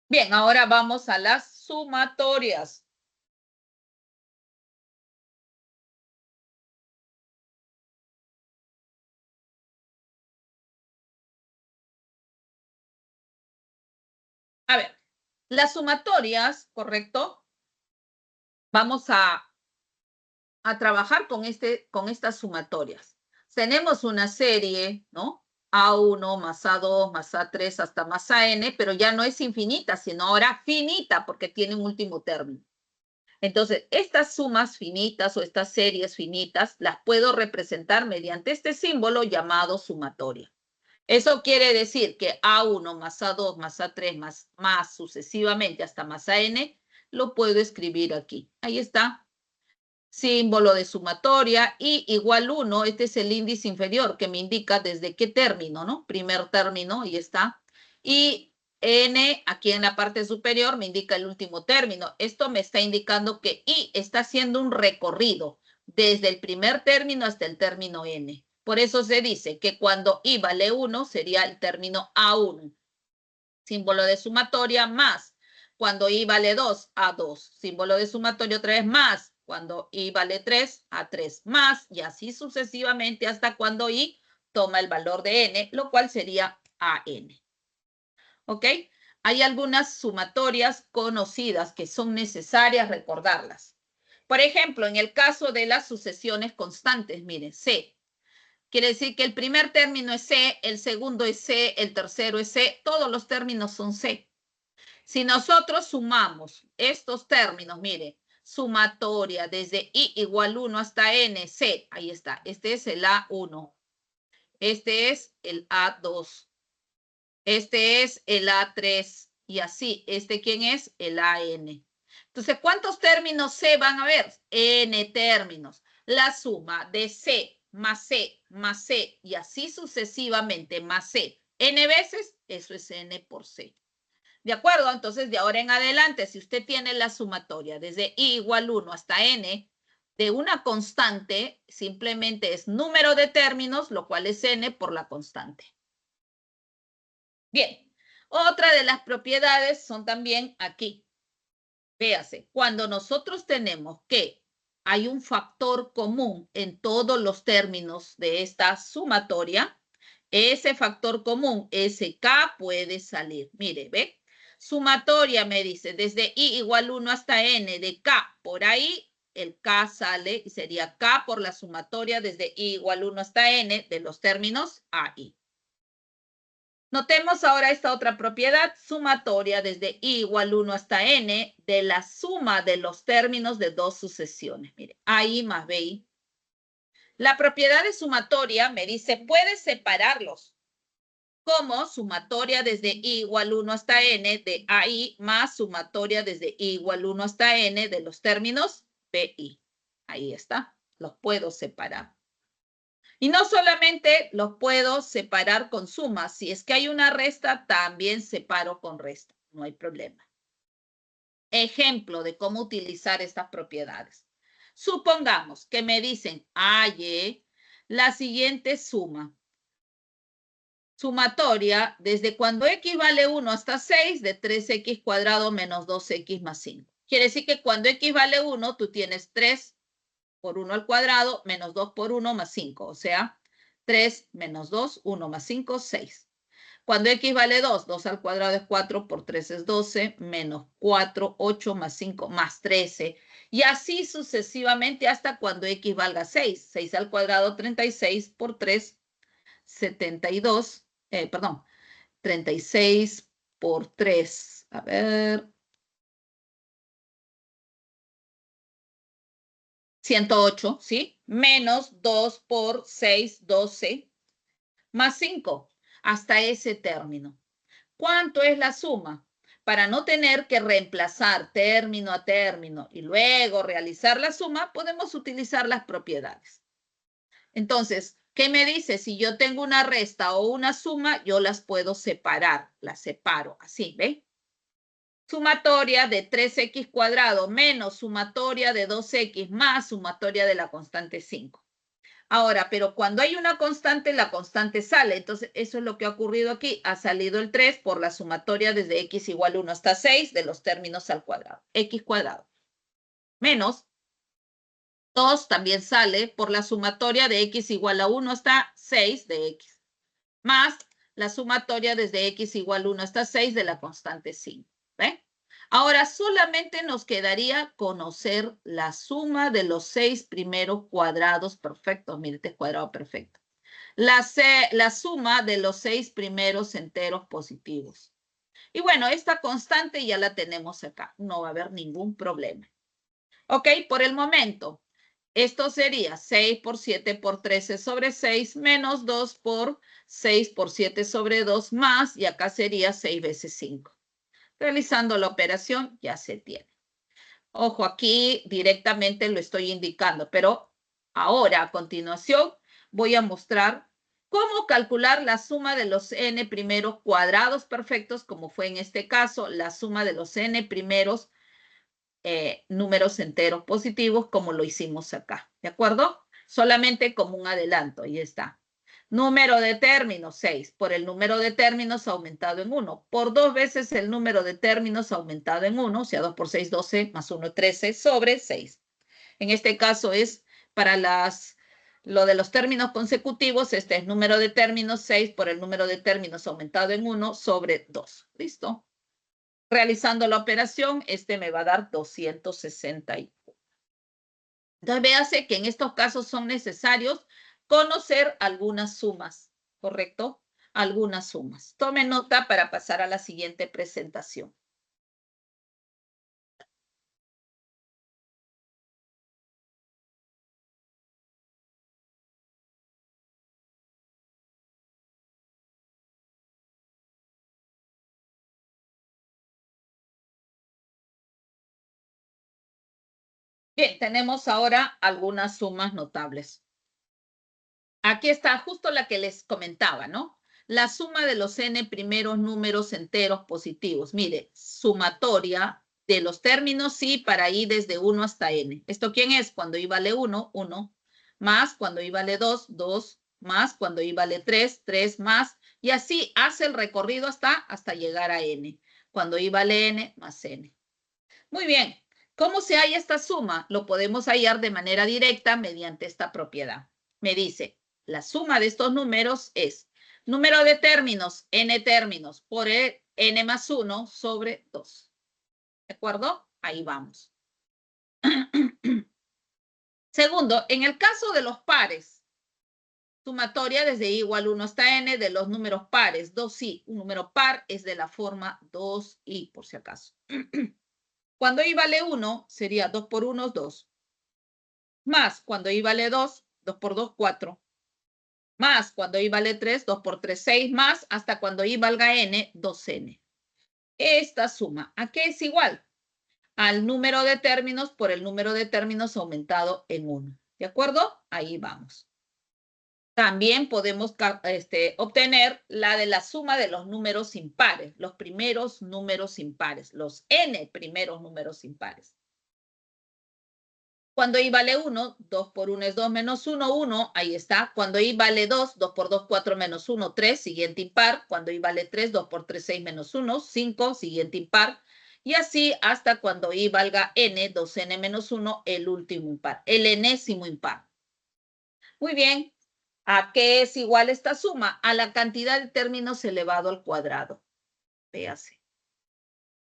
Bien, ahora vamos a las sumatorias. A ver, las sumatorias, ¿correcto? Vamos a trabajar con estas sumatorias. Tenemos una serie, ¿no? A1 más A2 más A3 hasta más AN, pero ya no es infinita, sino ahora finita, porque tiene un último término. Entonces, estas sumas finitas o estas series finitas las puedo representar mediante este símbolo llamado sumatoria. Eso quiere decir que A1 más A2 más A3 más sucesivamente hasta más AN, lo puedo escribir aquí. Ahí está. Símbolo de sumatoria y igual 1, este es el índice inferior que me indica desde qué término, ¿no? Primer término, ahí está. Y N, aquí en la parte superior, me indica el último término. Esto me está indicando que I está haciendo un recorrido desde el primer término hasta el término N. Por eso se dice que cuando I vale 1, sería el término A1. Símbolo de sumatoria más. Cuando I vale 2, A2. Símbolo de sumatoria otra vez más. Cuando I vale 3, A3 más. Y así sucesivamente hasta cuando I toma el valor de N, lo cual sería AN. ¿Ok? Hay algunas sumatorias conocidas que son necesarias recordarlas. Por ejemplo, en el caso de las sucesiones constantes, miren, C. Quiere decir que el primer término es C, el segundo es C, el tercero es C, todos los términos son C. Si nosotros sumamos estos términos, mire, sumatoria desde I igual 1 hasta N, C, ahí está, este es el A1, este es el A2, este es el A3, y así, ¿quién es? El AN. Entonces, ¿cuántos términos C van a haber? N términos. La suma de C más C más C y así sucesivamente más C N veces, eso es N por C. ¿De acuerdo? Entonces, de ahora en adelante, si usted tiene la sumatoria desde I igual 1 hasta N de una constante, simplemente es número de términos, lo cual es N por la constante. Bien, otra de las propiedades son también aquí. Véase, cuando nosotros tenemos que hay un factor común en todos los términos de esta sumatoria, ese factor común, SK, puede salir. Mire, ¿ve? Sumatoria me dice, desde I igual 1 hasta N de K, por ahí el K sale y sería K por la sumatoria desde I igual 1 hasta N de los términos A, I. Notemos ahora esta otra propiedad, sumatoria desde I igual 1 hasta N de la suma de los términos de dos sucesiones. Mire, AI más BI. La propiedad de sumatoria me dice, puedes separarlos como sumatoria desde I igual 1 hasta N de AI más sumatoria desde I igual 1 hasta N de los términos BI. Ahí está, los puedo separar. Y no solamente los puedo separar con suma, si es que hay una resta, también separo con resta, no hay problema. Ejemplo de cómo utilizar estas propiedades. Supongamos que me dicen, halle la siguiente suma. Sumatoria desde cuando x vale 1 hasta 6 de 3x cuadrado menos 2x más 5. Quiere decir que cuando x vale 1, tú tienes 3 por 1 al cuadrado menos 2 por 1 más 5, o sea, 3 menos 2, 1 más 5, 6. Cuando x vale 2, 2 al cuadrado es 4, por 3 es 12, menos 4, 8 más 5 más 13. Y así sucesivamente hasta cuando x valga 6. 6 al cuadrado, 36, por 3, 72. Perdón, 36 por 3. A ver. 108, ¿sí? Menos 2 por 6, 12, más 5, hasta ese término. ¿Cuánto es la suma? Para no tener que reemplazar término a término y luego realizar la suma, podemos utilizar las propiedades. Entonces, ¿qué me dice? Si yo tengo una resta o una suma, yo las puedo separar. Las separo así, ¿ve? Sumatoria de 3x cuadrado menos sumatoria de 2x más sumatoria de la constante 5. Ahora, pero cuando hay una constante, la constante sale. Entonces, eso es lo que ha ocurrido aquí. Ha salido el 3 por la sumatoria desde x igual 1 hasta 6 de los términos al cuadrado. X cuadrado. Menos 2 también sale por la sumatoria de x igual a 1 hasta 6 de x. Más la sumatoria desde x igual 1 hasta 6 de la constante 5. ¿Ve? Ahora solamente nos quedaría conocer la suma de los 6 primeros cuadrados perfectos. Mire, este cuadrado perfecto. La suma de los 6 primeros enteros positivos. Y bueno, esta constante ya la tenemos acá. No va a haber ningún problema. Ok, por el momento, esto sería 6 por 7 por 13 sobre 6 menos 2 por 6 por 7 sobre 2 más, y acá sería 6 veces 5. Realizando la operación ya se tiene. Ojo, aquí directamente lo estoy indicando, pero ahora a continuación voy a mostrar cómo calcular la suma de los n primeros cuadrados perfectos, como fue en este caso, la suma de los n primeros números enteros positivos, como lo hicimos acá, ¿de acuerdo? Solamente como un adelanto, ahí está. Número de términos, 6, por el número de términos aumentado en 1, por 2 veces el número de términos aumentado en 1, o sea, 2 por 6, 12, más 1, 13, sobre 6. En este caso es para lo de los términos consecutivos, este es número de términos 6 por el número de términos aumentado en 1 sobre 2. ¿Listo? Realizando la operación, este me va a dar 261. Entonces, véase que en estos casos son necesarios conocer algunas sumas, ¿correcto? Algunas sumas. Tome nota para pasar a la siguiente presentación. Bien, tenemos ahora algunas sumas notables. Aquí está justo la que les comentaba, ¿no? La suma de los n primeros números enteros positivos. Mire, sumatoria de los términos y para i desde 1 hasta n. ¿Esto quién es? Cuando i vale 1, 1. Más cuando i vale 2, 2. Más cuando i vale 3, 3 más. Y así hace el recorrido hasta llegar a n. Cuando i vale n más n. Muy bien. ¿Cómo se halla esta suma? Lo podemos hallar de manera directa mediante esta propiedad. Me dice, la suma de estos números es número de términos, n términos, por n más 1 sobre 2. ¿De acuerdo? Ahí vamos. Segundo, en el caso de los pares, sumatoria desde i igual 1 hasta n de los números pares, 2i. Un número par es de la forma 2i, por si acaso. Cuando i vale 1, sería 2 por 1 es 2. Más cuando i vale 2, 2 por 2, 4. Más cuando i vale 3, 2 por 3, 6. Más hasta cuando i valga n, 2n. Esta suma, ¿a qué es igual? Al número de términos por el número de términos aumentado en 1. ¿De acuerdo? Ahí vamos. También podemos obtener la de la suma de los números impares, los primeros números impares, los n primeros números impares. Cuando i vale 1, 2 por 1 es 2 menos 1, 1, ahí está. Cuando i vale 2, 2 por 2, 4 menos 1, 3, siguiente impar. Cuando i vale 3, 2 por 3, 6 menos 1, 5, siguiente impar. Y así hasta cuando i valga n, 2n menos 1, el último impar, el enésimo impar. Muy bien. ¿A qué es igual esta suma? A la cantidad de términos elevado al cuadrado. Véase,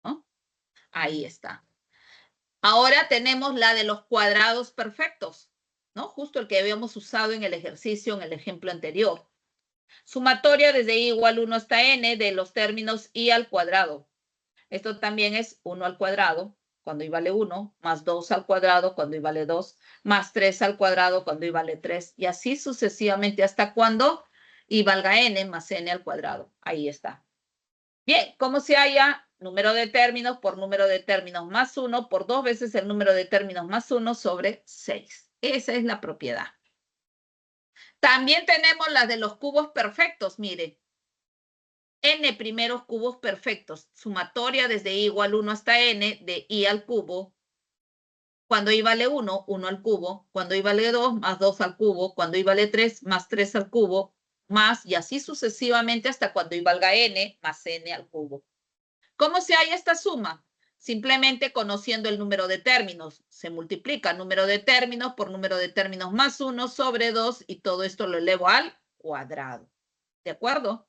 ¿no? Ahí está. Ahora tenemos la de los cuadrados perfectos, ¿no? Justo el que habíamos usado en el ejercicio, en el ejemplo anterior. Sumatoria desde i igual 1 hasta n de los términos i al cuadrado. Esto también es 1 al cuadrado cuando i vale 1, más 2 al cuadrado cuando i vale 2, más 3 al cuadrado cuando i vale 3, y así sucesivamente hasta cuando i valga n más n al cuadrado. Ahí está. Bien, ¿cómo se halla? Número de términos por número de términos más 1 por 2 veces el número de términos más 1 sobre 6. Esa es la propiedad. También tenemos las de los cubos perfectos, mire. N primeros cubos perfectos. Sumatoria desde i igual 1 hasta n de i al cubo. Cuando i vale 1, 1 al cubo. Cuando i vale 2, más 2 al cubo. Cuando i vale 3, más 3 al cubo. Más y así sucesivamente hasta cuando i valga n más n al cubo. ¿Cómo se halla esta suma? Simplemente conociendo el número de términos. Se multiplica número de términos por número de términos más 1 sobre 2 y todo esto lo elevo al cuadrado. ¿De acuerdo?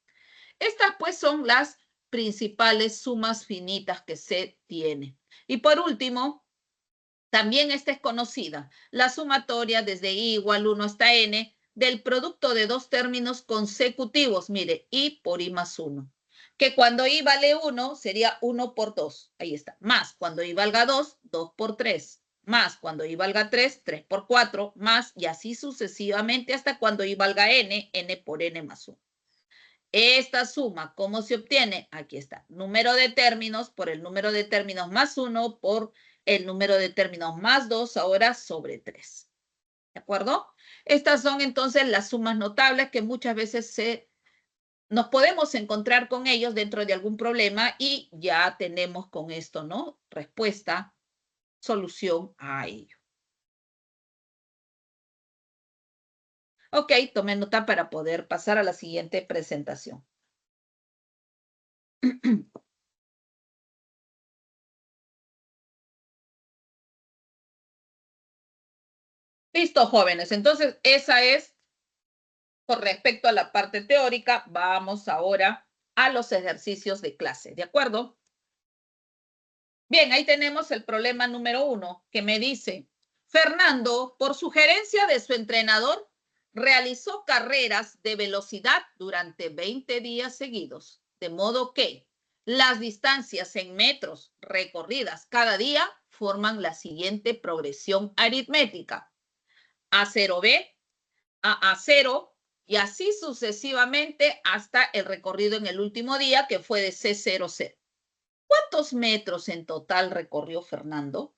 Estas pues son las principales sumas finitas que se tienen. Y por último, también esta es conocida, la sumatoria desde i igual 1 hasta n del producto de dos términos consecutivos. Mire, i por i más 1. Que cuando i vale 1 sería 1 por 2. Ahí está. Más cuando i valga 2, 2 por 3. Más cuando i valga 3, 3 por 4. Más y así sucesivamente hasta cuando i valga n, n por n más 1. Esta suma, ¿cómo se obtiene? Aquí está. Número de términos por el número de términos más 1 por el número de términos más 2 ahora sobre 3. ¿De acuerdo? Estas son entonces las sumas notables que muchas veces nos podemos encontrar con ellos dentro de algún problema y ya tenemos con esto, ¿no? Respuesta, solución a ello. Ok, tome nota para poder pasar a la siguiente presentación. Listo, jóvenes. Entonces, esa es con respecto a la parte teórica. Vamos ahora a los ejercicios de clase, ¿de acuerdo? Bien, ahí tenemos el problema número 1 que me dice, Fernando, por sugerencia de su entrenador, realizó carreras de velocidad durante 20 días seguidos, de modo que las distancias en metros recorridas cada día forman la siguiente progresión aritmética. A0B, a A0, y así sucesivamente hasta el recorrido en el último día, que fue de C00. ¿Cuántos metros en total recorrió Fernando?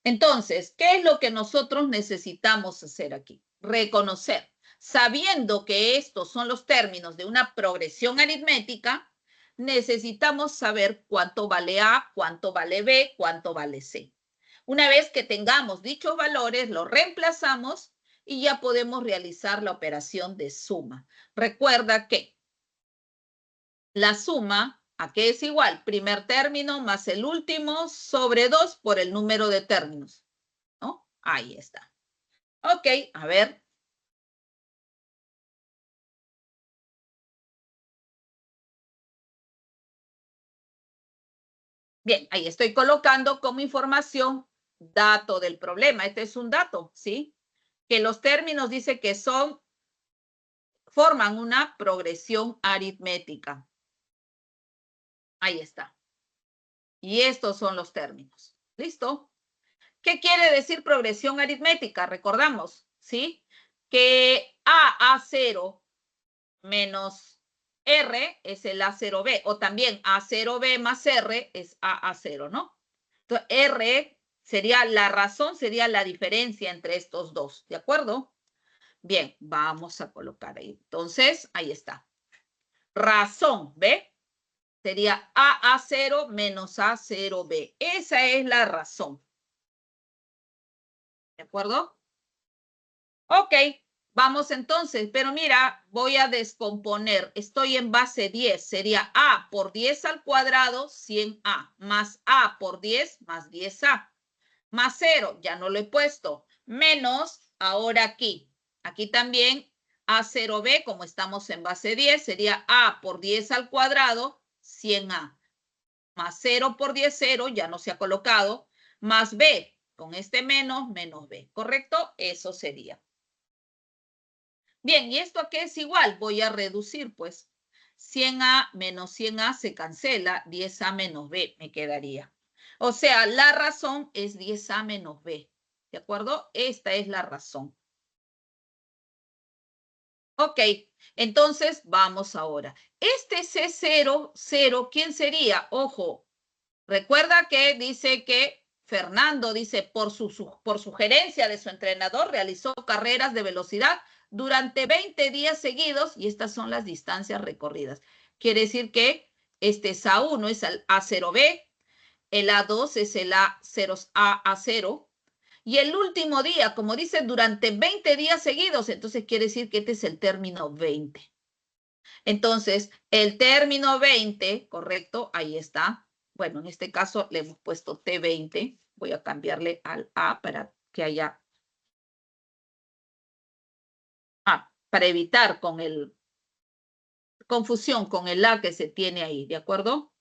Entonces, ¿qué es lo que nosotros necesitamos hacer aquí? Reconocer. Sabiendo que estos son los términos de una progresión aritmética, necesitamos saber cuánto vale A, cuánto vale B, cuánto vale C. Una vez que tengamos dichos valores, los reemplazamos y ya podemos realizar la operación de suma. Recuerda que la suma, ¿a qué es igual? Primer término más el último sobre 2 por el número de términos, ¿no? Ahí está. Ok, a ver. Bien, ahí estoy colocando como información dato del problema. Este es un dato, ¿sí? Que los términos dice que forman una progresión aritmética. Ahí está. Y estos son los términos. ¿Listo? ¿Qué quiere decir progresión aritmética? Recordamos, ¿sí? Que A0 menos R es el A0B, o también A0B más R es AA0, ¿no? Entonces, R sería la razón, sería la diferencia entre estos dos, ¿de acuerdo? Bien, vamos a colocar ahí. Entonces, ahí está. Razón, ¿ve? Sería AA0 menos A0B. Esa es la razón. ¿De acuerdo? Ok, vamos entonces. Pero mira, voy a descomponer. Estoy en base 10. Sería A por 10 al cuadrado, 100A. Más A por 10, más 10A. Más 0, ya no lo he puesto. Menos, ahora aquí. Aquí también A0B, como estamos en base 10, sería A por 10 al cuadrado, 100A. Más 0 por 10, 0, ya no se ha colocado. Más B, con este menos, menos B. ¿Correcto? Eso sería. Bien, ¿y esto a qué es igual? Voy a reducir, pues. 100A menos 100A se cancela, 10A menos B me quedaría. O sea, la razón es 10A menos B. ¿De acuerdo? Esta es la razón. Ok, entonces vamos ahora. Este C0, 0, ¿quién sería? Ojo, recuerda que dice que Fernando, dice, por sugerencia de su entrenador, realizó carreras de velocidad durante 20 días seguidos y estas son las distancias recorridas. Quiere decir que este es A1 es el A0B, el A2 es el A0 y el último día, como dice, durante 20 días seguidos, entonces quiere decir que este es el término 20. Entonces, el término 20, correcto, ahí está. Bueno, en este caso le hemos puesto T20. Voy a cambiarle al A para que haya... para evitar confusión con el A que se tiene ahí, ¿de acuerdo?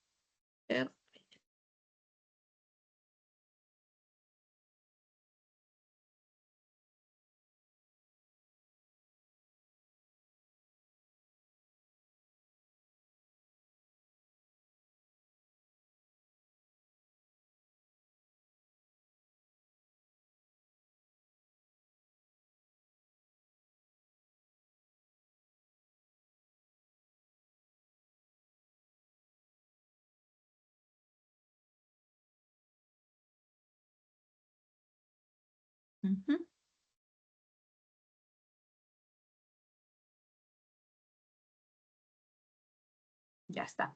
Uh-huh. Ya está.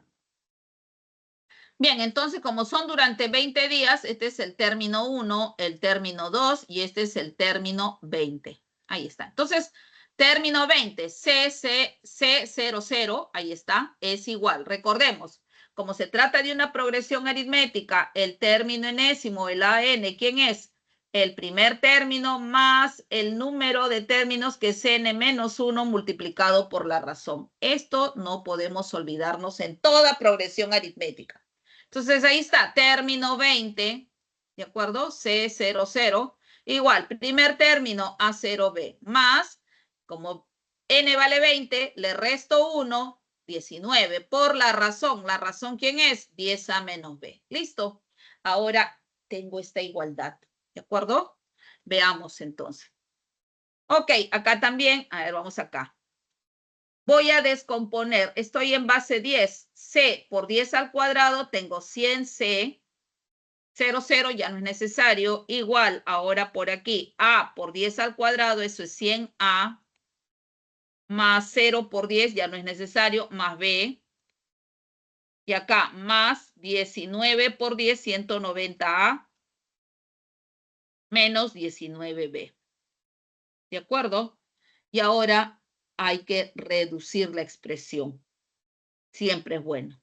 Bien, entonces como son durante 20 días, este es el término 1, el término 2 y este es el término 20. Ahí está. Entonces, término 20, C00, ahí está, es igual. Recordemos, como se trata de una progresión aritmética, el término enésimo, el AN, ¿quién es? El primer término más el número de términos que es n-1 multiplicado por la razón. Esto no podemos olvidarnos en toda progresión aritmética. Entonces ahí está, término 20, ¿de acuerdo? C00. Igual, primer término A0B más, como n vale 20, le resto 1, 19. Por la razón ¿quién es? 10A menos B. ¿Listo? Ahora tengo esta igualdad. ¿De acuerdo? Veamos entonces. Ok, acá también, a ver, vamos acá. Voy a descomponer, estoy en base 10, C por 10 al cuadrado, tengo 100C, 0, 0, ya no es necesario, igual, ahora por aquí, A por 10 al cuadrado, eso es 100A, más 0 por 10, ya no es necesario, más B, y acá, más 19 por 10, 190A, menos 19B. ¿De acuerdo? Y ahora hay que reducir la expresión. Siempre es bueno.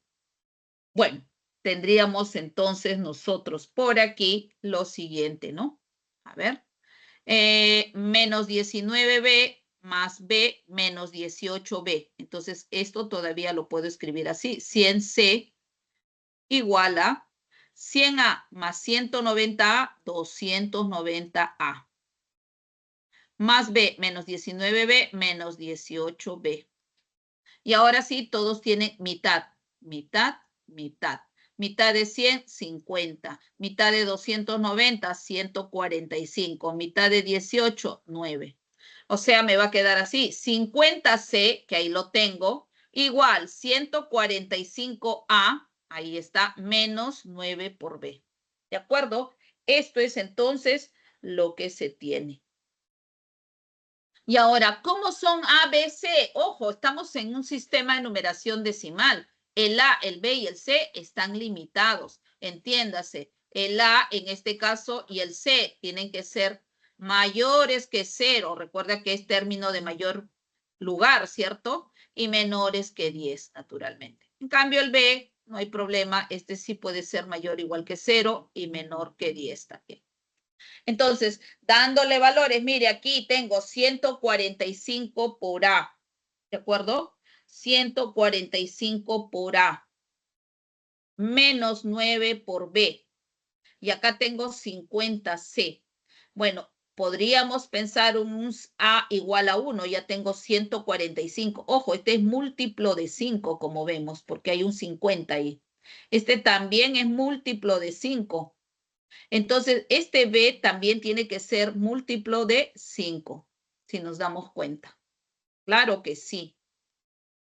Bueno, tendríamos entonces nosotros por aquí lo siguiente, ¿no? A ver. Menos 19B más B menos 18B. Entonces, esto todavía lo puedo escribir así. 100C igual a 100A más 190A, 290A. Más B menos 19B menos 18B. Y ahora sí, todos tienen mitad, mitad, mitad. Mitad de 100, 50. Mitad de 290, 145. Mitad de 18, 9. O sea, me va a quedar así. 50C, que ahí lo tengo, igual 145A, ahí está, menos 9 por B. ¿De acuerdo? Esto es entonces lo que se tiene. Y ahora, ¿cómo son A, B, C? Ojo, estamos en un sistema de numeración decimal. El A, el B y el C están limitados. Entiéndase, el A en este caso y el C tienen que ser mayores que 0. Recuerda que es término de mayor lugar, ¿cierto? Y menores que 10, naturalmente. En cambio, el B, no hay problema. Este sí puede ser mayor o igual que 0 y menor que 10 también. Entonces, dándole valores, mire, aquí tengo 145 por A, ¿de acuerdo? 145 por A, menos 9 por B. Y acá tengo 50C. Bueno, podríamos pensar un A igual a 1, ya tengo 145. Ojo, este es múltiplo de 5, como vemos, porque hay un 50 ahí. Este también es múltiplo de 5. Entonces, este B también tiene que ser múltiplo de 5, si nos damos cuenta. Claro que sí,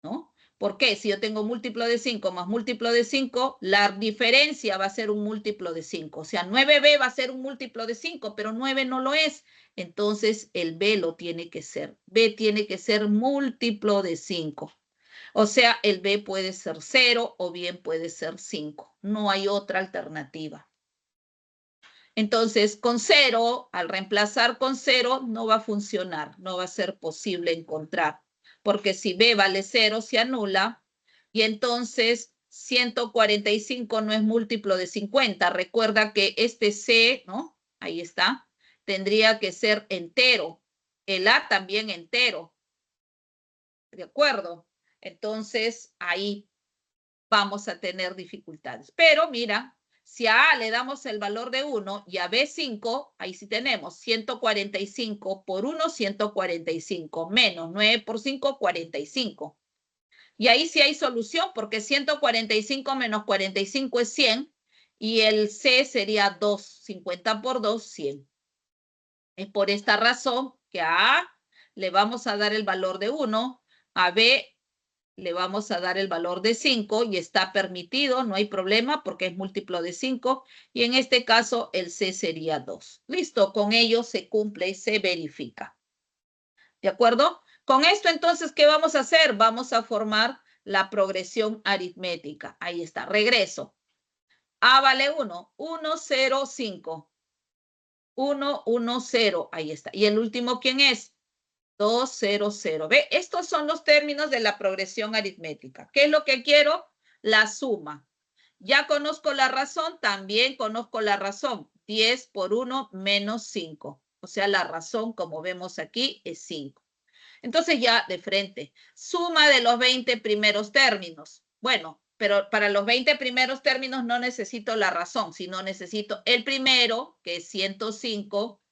¿no? ¿Por qué? Si yo tengo múltiplo de 5 más múltiplo de 5, la diferencia va a ser un múltiplo de 5. O sea, 9B va a ser un múltiplo de 5, pero 9 no lo es. Entonces, el B lo tiene que ser. B tiene que ser múltiplo de 5. O sea, el B puede ser 0 o bien puede ser 5. No hay otra alternativa. Entonces, con 0, al reemplazar con 0, no va a funcionar, no va a ser posible encontrar, porque si B vale 0, se anula, y entonces 145 no es múltiplo de 50. Recuerda que este C, ¿no? Ahí está, tendría que ser entero. El A también entero. ¿De acuerdo? Entonces, ahí vamos a tener dificultades. Pero mira, si a A le damos el valor de 1 y a B 5, ahí sí tenemos 145 por 1, 145, menos 9 por 5, 45. Y ahí sí hay solución porque 145 menos 45 es 100 y el C sería 2, 50 por 2, 100. Es por esta razón que a A le vamos a dar el valor de 1, a B le vamos a dar el valor de 5 y está permitido, no hay problema porque es múltiplo de 5 y en este caso el C sería 2. Listo, con ello se cumple y se verifica. ¿De acuerdo? Con esto entonces, ¿qué vamos a hacer? Vamos a formar la progresión aritmética. Ahí está, regreso. A vale 1, 1, 0, 5. 1, 1, 0, ahí está. ¿Y el último quién es? 2, 0, 0. ¿Ve? Estos son los términos de la progresión aritmética. ¿Qué es lo que quiero? La suma. Ya conozco la razón, también conozco la razón. 10 por 1 menos 5. O sea, la razón, como vemos aquí, es 5. Entonces ya de frente, suma de los 20 primeros términos. Bueno, pero para los 20 primeros términos no necesito la razón, sino necesito el primero, que es 105,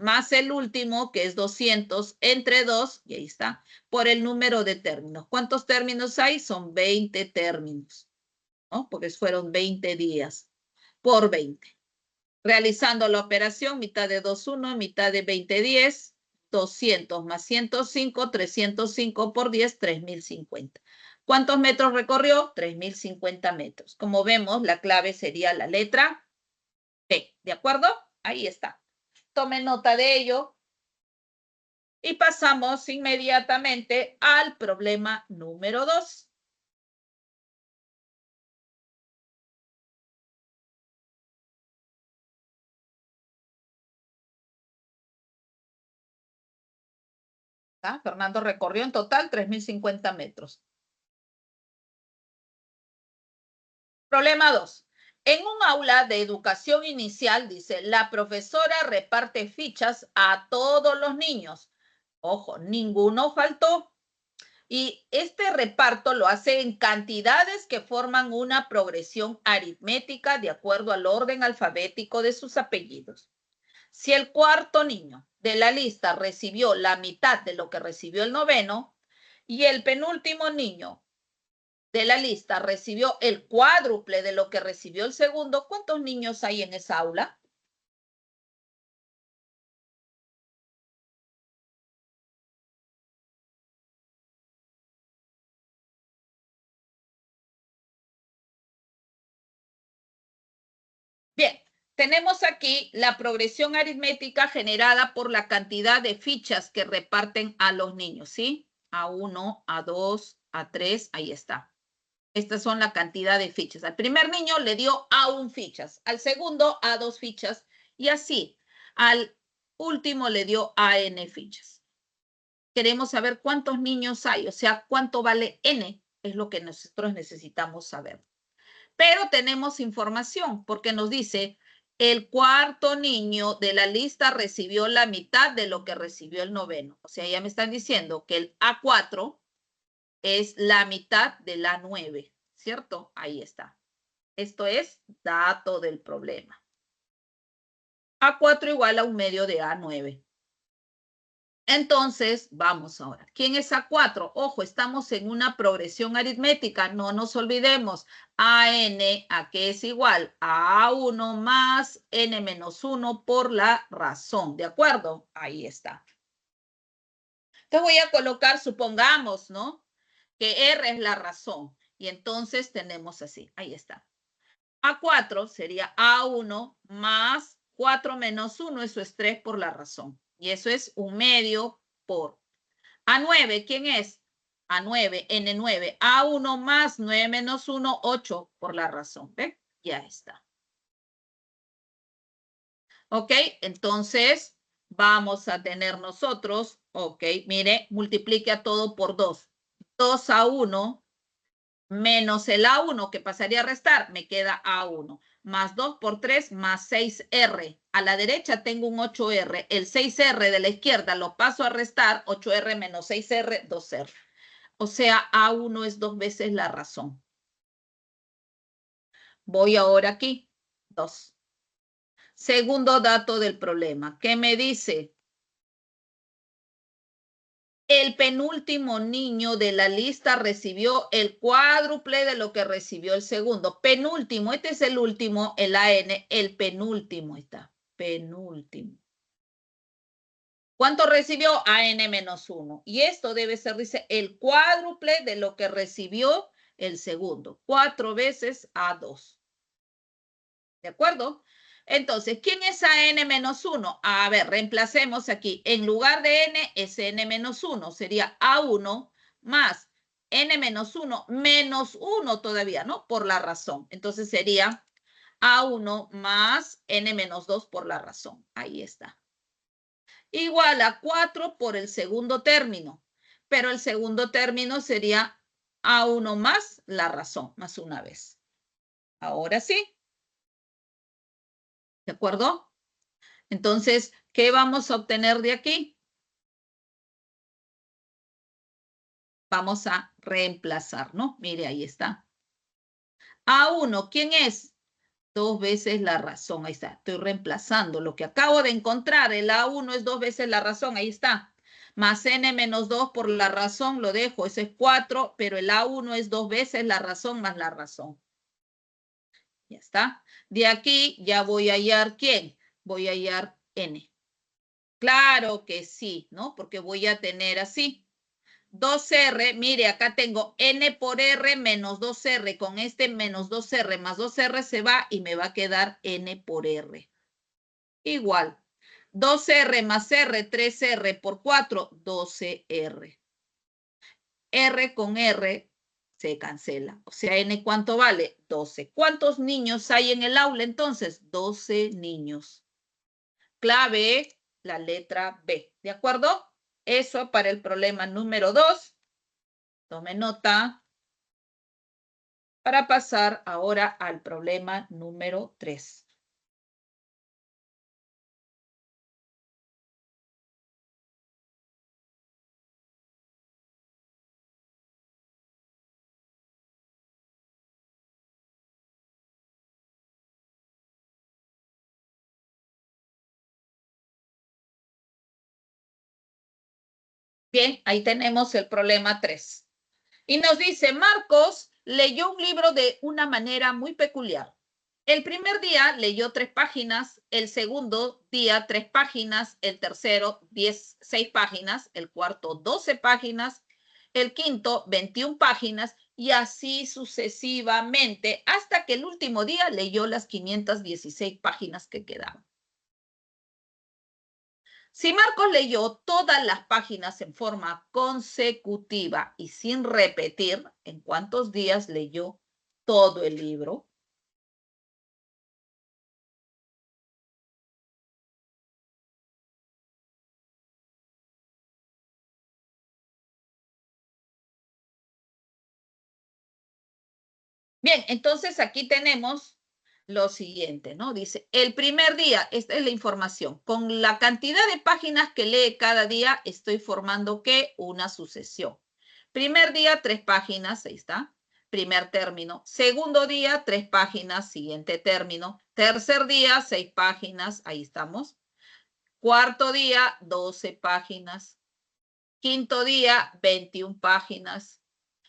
más el último, que es 200, entre 2, y ahí está, por el número de términos. ¿Cuántos términos hay? Son 20 términos, ¿no? Porque fueron 20 días por 20. Realizando la operación, mitad de 2,1, mitad de 20, 10, 200 más 105, 305 por 10, 3.050. ¿Cuántos metros recorrió? 3.050 metros. Como vemos, la clave sería la letra P, ¿de acuerdo? Ahí está. Tome nota de ello. Y pasamos inmediatamente al problema número 2. Fernando recorrió en total 3.050 metros. Problema 2. En un aula de educación inicial, dice, la profesora reparte fichas a todos los niños. Ojo, ninguno faltó. Y este reparto lo hace en cantidades que forman una progresión aritmética de acuerdo al orden alfabético de sus apellidos. Si el cuarto niño de la lista recibió la mitad de lo que recibió el noveno y el penúltimo niño de la lista recibió el cuádruple de lo que recibió el segundo, ¿cuántos niños hay en esa aula? Bien, tenemos aquí la progresión aritmética generada por la cantidad de fichas que reparten a los niños, ¿sí? A1, A2, A3, ahí está. Estas son la cantidad de fichas. Al primer niño le dio A1 fichas, al segundo A2 fichas y así. Al último le dio AN fichas. Queremos saber cuántos niños hay, o sea, cuánto vale N, es lo que nosotros necesitamos saber. Pero tenemos información porque nos dice, el cuarto niño de la lista recibió la mitad de lo que recibió el noveno. O sea, ya me están diciendo que el A4 es la mitad del A9, ¿cierto? Ahí está. Esto es dato del problema. A4 igual a un medio de A9. Entonces, vamos ahora. ¿Quién es A4? Ojo, estamos en una progresión aritmética. No nos olvidemos. AN, ¿a qué es igual? A A1 más N menos 1 por la razón. ¿De acuerdo? Ahí está. Entonces voy a colocar, supongamos, ¿no? Que R es la razón. Y entonces tenemos así. Ahí está. A4 sería A1 más 4 menos 1. Eso es 3 por la razón. Y eso es un medio por A9, ¿quién es? A9, N9, A1 más 9 menos 1, 8 por la razón. ¿Ve? Ya está. ¿Ok? Entonces, vamos a tener nosotros, ok, mire, multiplique a todo por 2. 2A1 menos el A1 que pasaría a restar, me queda A1. Más 2 por 3 más 6R. A la derecha tengo un 8R. El 6R de la izquierda lo paso a restar. 8R menos 6R, 2R. O sea, A1 es 2 veces la razón. Voy ahora aquí. 2. Segundo dato del problema. ¿Qué me dice? El penúltimo niño de la lista recibió el cuádruple de lo que recibió el segundo. Penúltimo, este es el último, el AN, el penúltimo está. Penúltimo. ¿Cuánto recibió? AN menos 1. Y esto debe ser, dice, el cuádruple de lo que recibió el segundo. 4 veces A2. ¿De acuerdo? Entonces, ¿quién es AN menos 1? A ver, reemplacemos aquí. En lugar de N es N menos 1. Sería A1 más N menos 1 menos 1 todavía, ¿no? Por la razón. Entonces sería A1 más N menos 2 por la razón. Ahí está. Igual a 4 por el segundo término. Pero el segundo término sería A1 más la razón, más una vez. Ahora sí. ¿De acuerdo? Entonces, ¿qué vamos a obtener de aquí? Vamos a reemplazar, ¿no? Mire, ahí está. A1, ¿quién es? 2 veces la razón. Ahí está, estoy reemplazando lo que acabo de encontrar. El A1 es 2 veces la razón, ahí está. Más n menos 2 por la razón, lo dejo, eso es 4, pero el A1 es 2 veces la razón más la razón. Ya está. De aquí ya voy a hallar ¿quién? Voy a hallar n. Claro que sí, ¿no? Porque voy a tener así. 2R, mire, acá tengo n por r menos 2R. Con este menos 2R más 2R se va y me va a quedar n por r. Igual. 2R más R, 3R por 4, 12R. R con R se cancela. O sea, n, ¿cuánto vale? 12. ¿Cuántos niños hay en el aula entonces? 12 niños. Clave, la letra B. ¿De acuerdo? Eso para el problema número 2. Tome nota. Para pasar ahora al problema número 3. Bien, ahí tenemos el problema 3. Y nos dice, Marcos leyó un libro de una manera muy peculiar. El primer día leyó 3 páginas, el segundo día 3 páginas, el tercero 6 páginas, el cuarto 12 páginas, el quinto 21 páginas y así sucesivamente hasta que el último día leyó las 516 páginas que quedaban. Si Marcos leyó todas las páginas en forma consecutiva y sin repetir, ¿en cuántos días leyó todo el libro? Bien, entonces aquí tenemos lo siguiente, ¿no? Dice, el primer día, esta es la información, con la cantidad de páginas que lee cada día, estoy formando, ¿qué? Una sucesión. Primer día, 3 páginas, ahí está. Primer término. Segundo día, 3 páginas, siguiente término. Tercer día, 6 páginas, ahí estamos. Cuarto día, 12 páginas. Quinto día, 21 páginas.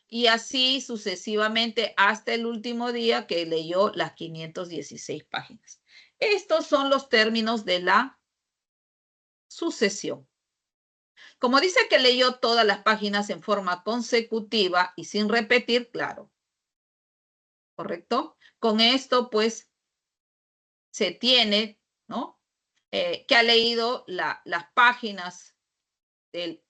Y así sucesivamente hasta el último día que leyó las 516 páginas. Estos son los términos de la sucesión. Como dice que leyó todas las páginas en forma consecutiva y sin repetir, claro. ¿Correcto? Con esto, pues, se tiene, ¿no? Que ha leído las páginas, el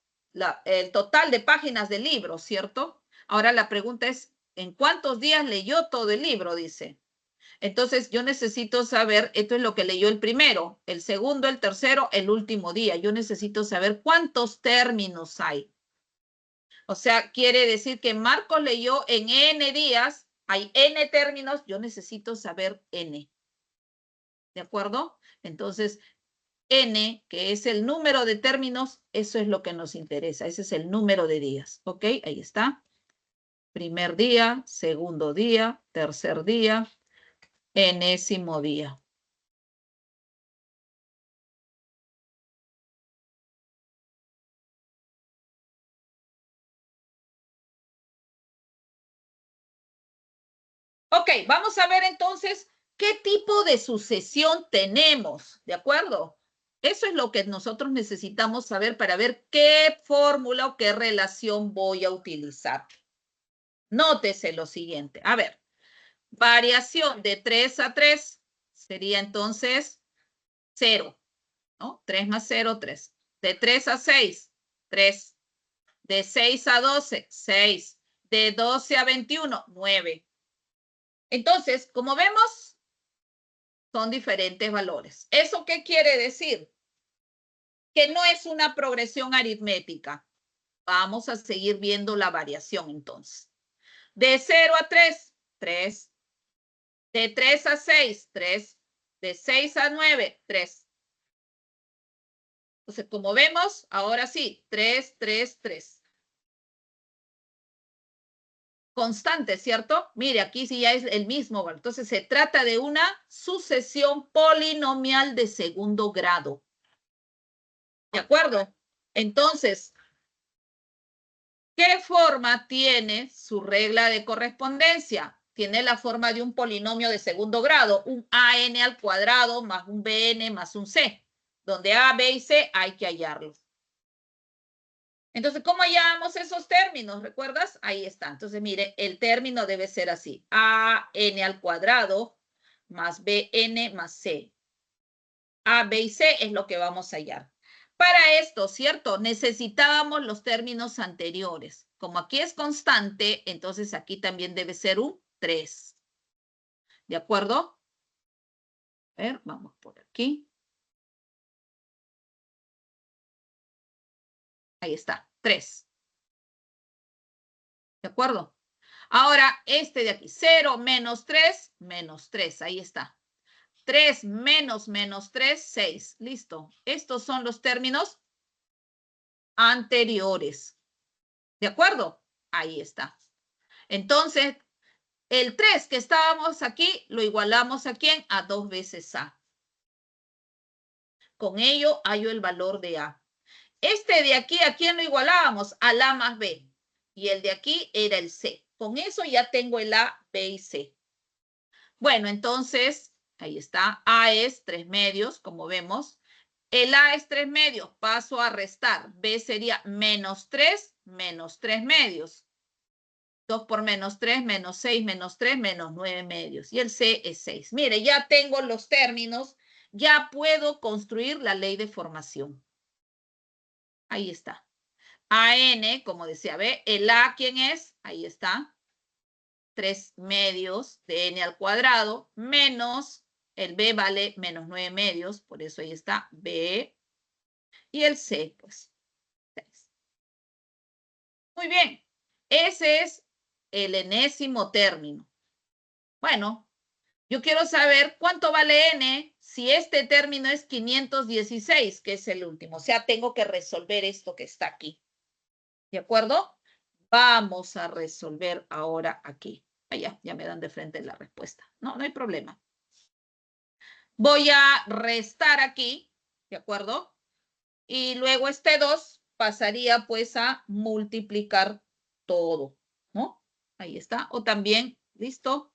total de páginas del libro, ¿cierto? Ahora la pregunta es, ¿en cuántos días leyó todo el libro? Dice. Entonces, yo necesito saber, esto es lo que leyó el primero, el segundo, el tercero, el último día. Yo necesito saber cuántos términos hay. O sea, quiere decir que Marcos leyó en N días, hay N términos, yo necesito saber N. ¿De acuerdo? Entonces, N, que es el número de términos, eso es lo que nos interesa. Ese es el número de días. ¿Ok? Ahí está. Primer día, segundo día, tercer día, enésimo día. Ok, vamos a ver entonces qué tipo de sucesión tenemos, ¿de acuerdo? Eso es lo que nosotros necesitamos saber para ver qué fórmula o qué relación voy a utilizar. Nótese lo siguiente. A ver, variación de 3 a 3 sería entonces 0, ¿no? 3 más 0, 3. De 3 a 6, 3. De 6 a 12, 6. De 12 a 21, 9. Entonces, como vemos, son diferentes valores. ¿Eso qué quiere decir? Que no es una progresión aritmética. Vamos a seguir viendo la variación entonces. De 0 a 3, 3. De 3 a 6, 3. De 6 a 9, 3. Entonces, como vemos, ahora sí, 3, 3, 3. Constante, ¿cierto? Mire, aquí sí ya es el mismo. Entonces se trata de una sucesión polinomial de segundo grado. ¿De acuerdo? Entonces, ¿qué forma tiene su regla de correspondencia? Tiene la forma de un polinomio de segundo grado, un AN al cuadrado más un BN más un C, donde A, B y C hay que hallarlos. Entonces, ¿cómo hallamos esos términos? ¿Recuerdas? Ahí está. Entonces, mire, el término debe ser así. AN al cuadrado más BN más C. A, B y C es lo que vamos a hallar. Para esto, ¿cierto? Necesitábamos los términos anteriores. Como aquí es constante, entonces aquí también debe ser un 3. ¿De acuerdo? A ver, vamos por aquí. Ahí está, 3. ¿De acuerdo? Ahora, este de aquí, 0 menos 3, menos 3. Ahí está. 3 menos 3, 6. Listo. Estos son los términos anteriores. ¿De acuerdo? Ahí está. Entonces, el 3 que estábamos aquí, lo igualamos a ¿quién? A 2 veces A. Con ello hallo el valor de A. Este de aquí, ¿a quién lo igualábamos? Al A más B. Y el de aquí era el C. Con eso ya tengo el A, B y C. Bueno, entonces, ahí está. A es 3 medios, como vemos. El A es 3 medios. Paso a restar. B sería menos 3 medios. 2 por menos 3, menos 6, menos 3, menos 9 medios. Y el C es 6. Mire, ya tengo los términos. Ya puedo construir la ley de formación. Ahí está. AN, como decía, ¿ve? El A, ¿quién es? Ahí está. 3 medios de N al cuadrado, menos el B vale menos 9 medios, por eso ahí está B. Y el C, pues, 6. Muy bien. Ese es el enésimo término. Bueno, yo quiero saber cuánto vale N si este término es 516, que es el último. O sea, tengo que resolver esto que está aquí. ¿De acuerdo? Vamos a resolver ahora aquí. Allá, ya me dan de frente la respuesta. No, no hay problema. Voy a restar aquí, ¿de acuerdo? Y luego este 2 pasaría pues a multiplicar todo, ¿no? Ahí está. O también, ¿listo?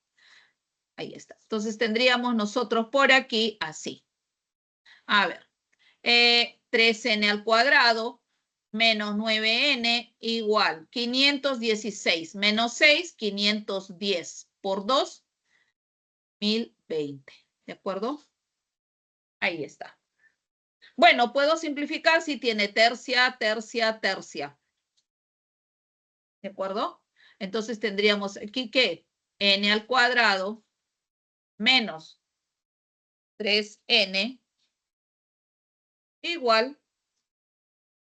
Ahí está. Entonces tendríamos nosotros por aquí así. A ver, 3n al cuadrado menos 9n igual 516 menos 6, 510 por 2, 1020. ¿De acuerdo? Ahí está. Bueno, puedo simplificar si tiene tercia, tercia, tercia. ¿De acuerdo? Entonces tendríamos aquí que n al cuadrado menos 3n igual,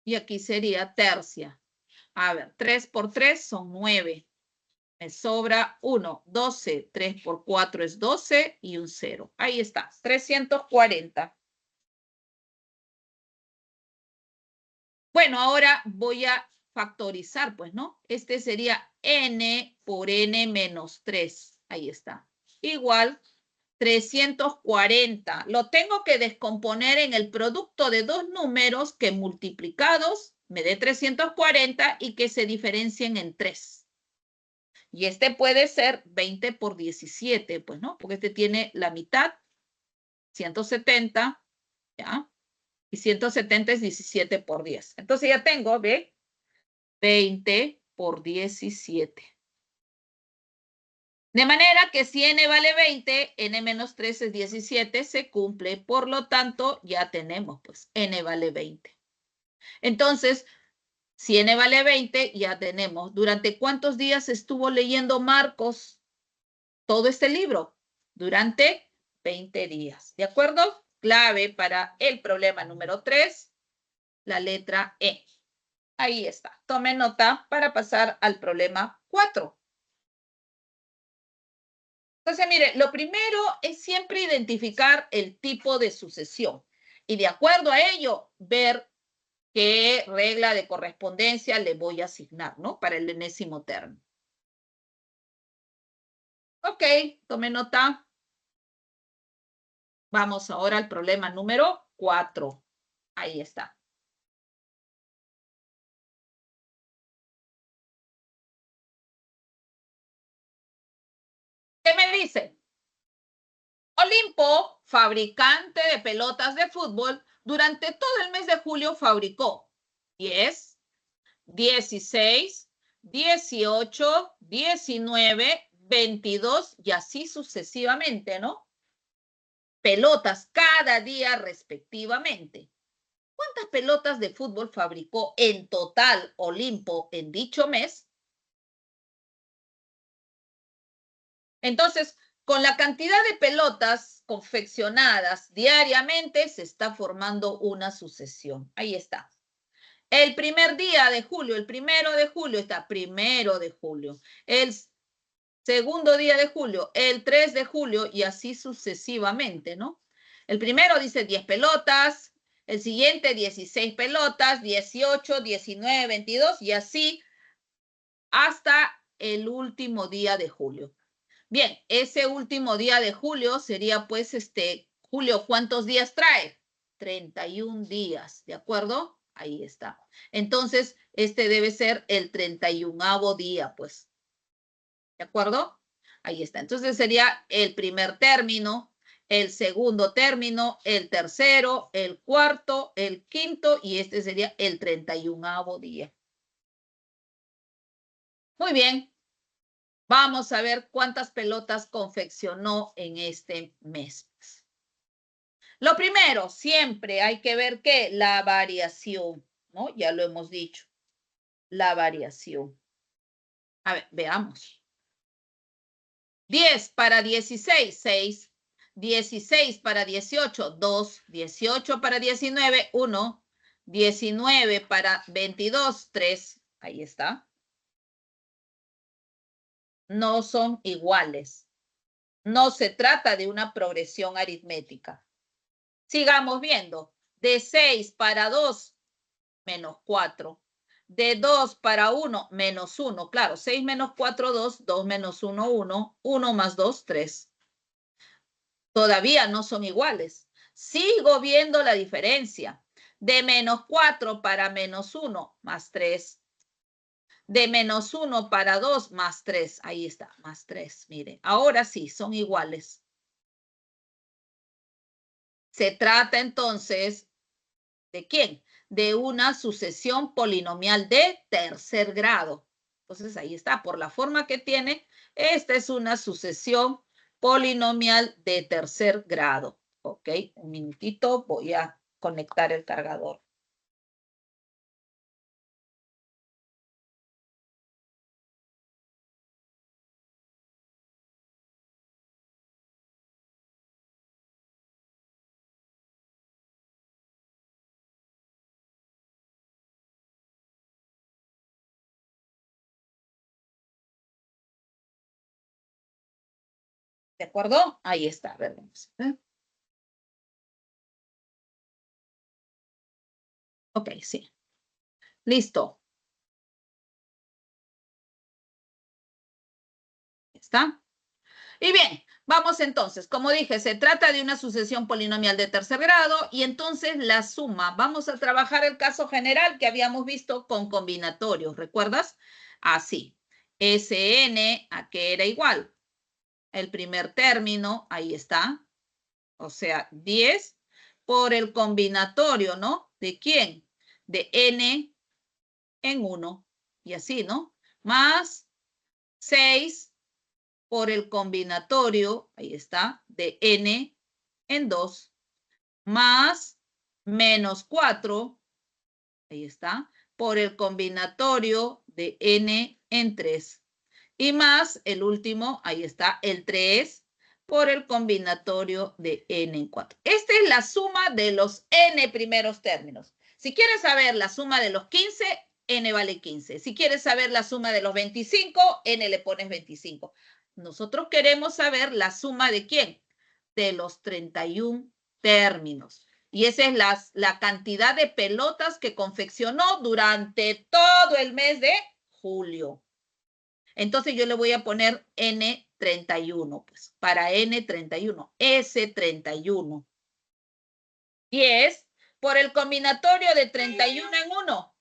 y aquí sería tercia. A ver, 3 por 3 son 9. Me sobra 1, 12. 3 por 4 es 12 y un 0. Ahí está, 340. Bueno, ahora voy a factorizar, pues, ¿no? Este sería n por n menos 3. Ahí está. Igual 340. Lo tengo que descomponer en el producto de dos números que multiplicados me dé 340 y que se diferencien en 3. Y este puede ser 20 por 17, pues, ¿no? Porque este tiene la mitad, 170, ¿ya? Y 170 es 17 por 10. Entonces ya tengo, ¿ve? 20 por 17. De manera que si n vale 20, n menos 3 es 17, se cumple. Por lo tanto, ya tenemos, pues, n vale 20. Entonces, si n vale 20, ya tenemos. ¿Durante cuántos días estuvo leyendo Marcos todo este libro? Durante 20 días. ¿De acuerdo? Clave para el problema número 3, la letra E. Ahí está. Tome nota para pasar al problema 4. Entonces, mire, lo primero es siempre identificar el tipo de sucesión y de acuerdo a ello, ver qué regla de correspondencia le voy a asignar, ¿no? Para el enésimo término. Ok, tome nota. Vamos ahora al problema número 4. Ahí está. ¿Qué me dice? Olimpo, fabricante de pelotas de fútbol, durante todo el mes de julio fabricó 10, 16, 18, 19, 22 y así sucesivamente, ¿no? Pelotas cada día respectivamente. ¿Cuántas pelotas de fútbol fabricó en total Olimpo en dicho mes? Entonces, con la cantidad de pelotas confeccionadas diariamente se está formando una sucesión. Ahí está. El primer día de julio, el 1 de julio está 1 de julio. El segundo día de julio, el 3 de julio y así sucesivamente, ¿no? El primero dice 10 pelotas, el siguiente 16 pelotas, 18, 19, 22 y así hasta el último día de julio. Bien, ese último día de julio sería pues julio, ¿cuántos días trae? 31 días, ¿de acuerdo? Ahí está. Entonces, este debe ser el 31º día, pues. ¿De acuerdo? Ahí está. Entonces sería el primer término, el segundo término, el tercero, el cuarto, el quinto y este sería el 31º día. Muy bien. Vamos a ver cuántas pelotas confeccionó en este mes. Lo primero, siempre hay que ver que la variación, ¿no? Ya lo hemos dicho, la variación. A ver, veamos. 10 para 16, 6. 16 para 18, 2. 18 para 19, 1. 19 para 22, 3. Ahí está. No son iguales. No se trata de una progresión aritmética. Sigamos viendo. De 6 para 2, menos 4. De 2 para 1, menos 1. Claro, 6 menos 4, 2. 2 menos 1, 1. 1 más 2, 3. Todavía no son iguales. Sigo viendo la diferencia. De menos 4 para menos 1, más 3. De menos 1 para 2, más 3. Ahí está, más 3. Mire, ahora sí, son iguales. Se trata entonces, ¿de quién? De una sucesión polinomial de tercer grado. Entonces ahí está, por la forma que tiene, esta es una sucesión polinomial de tercer grado. Ok, un minutito, voy a conectar el cargador. ¿De acuerdo? Ahí está, a ver, vamos a ver. Ok, sí. Listo. ¿Está? Y bien, vamos entonces. Como dije, se trata de una sucesión polinomial de tercer grado y entonces la suma. Vamos a trabajar el caso general que habíamos visto con combinatorios. ¿Recuerdas? Así. Sn, ¿a qué era igual? El primer término, ahí está. O sea, 10 por el combinatorio, ¿no? ¿De quién? De n en 1. Y así, ¿no? Más 6 por el combinatorio, ahí está, de n en 2, más menos 4, ahí está, por el combinatorio de n en 3. Y más el último, ahí está, el 3 por el combinatorio de n en 4. Esta es la suma de los n primeros términos. Si quieres saber la suma de los 15, n vale 15. Si quieres saber la suma de los 25, n le pones 25. Nosotros queremos saber la suma de quién? De los 31 términos. Y esa es la cantidad de pelotas que confeccionó durante todo el mes de julio. Entonces yo le voy a poner n 31, pues, para N 31, S 31. 10 por el combinatorio de 31 en 1,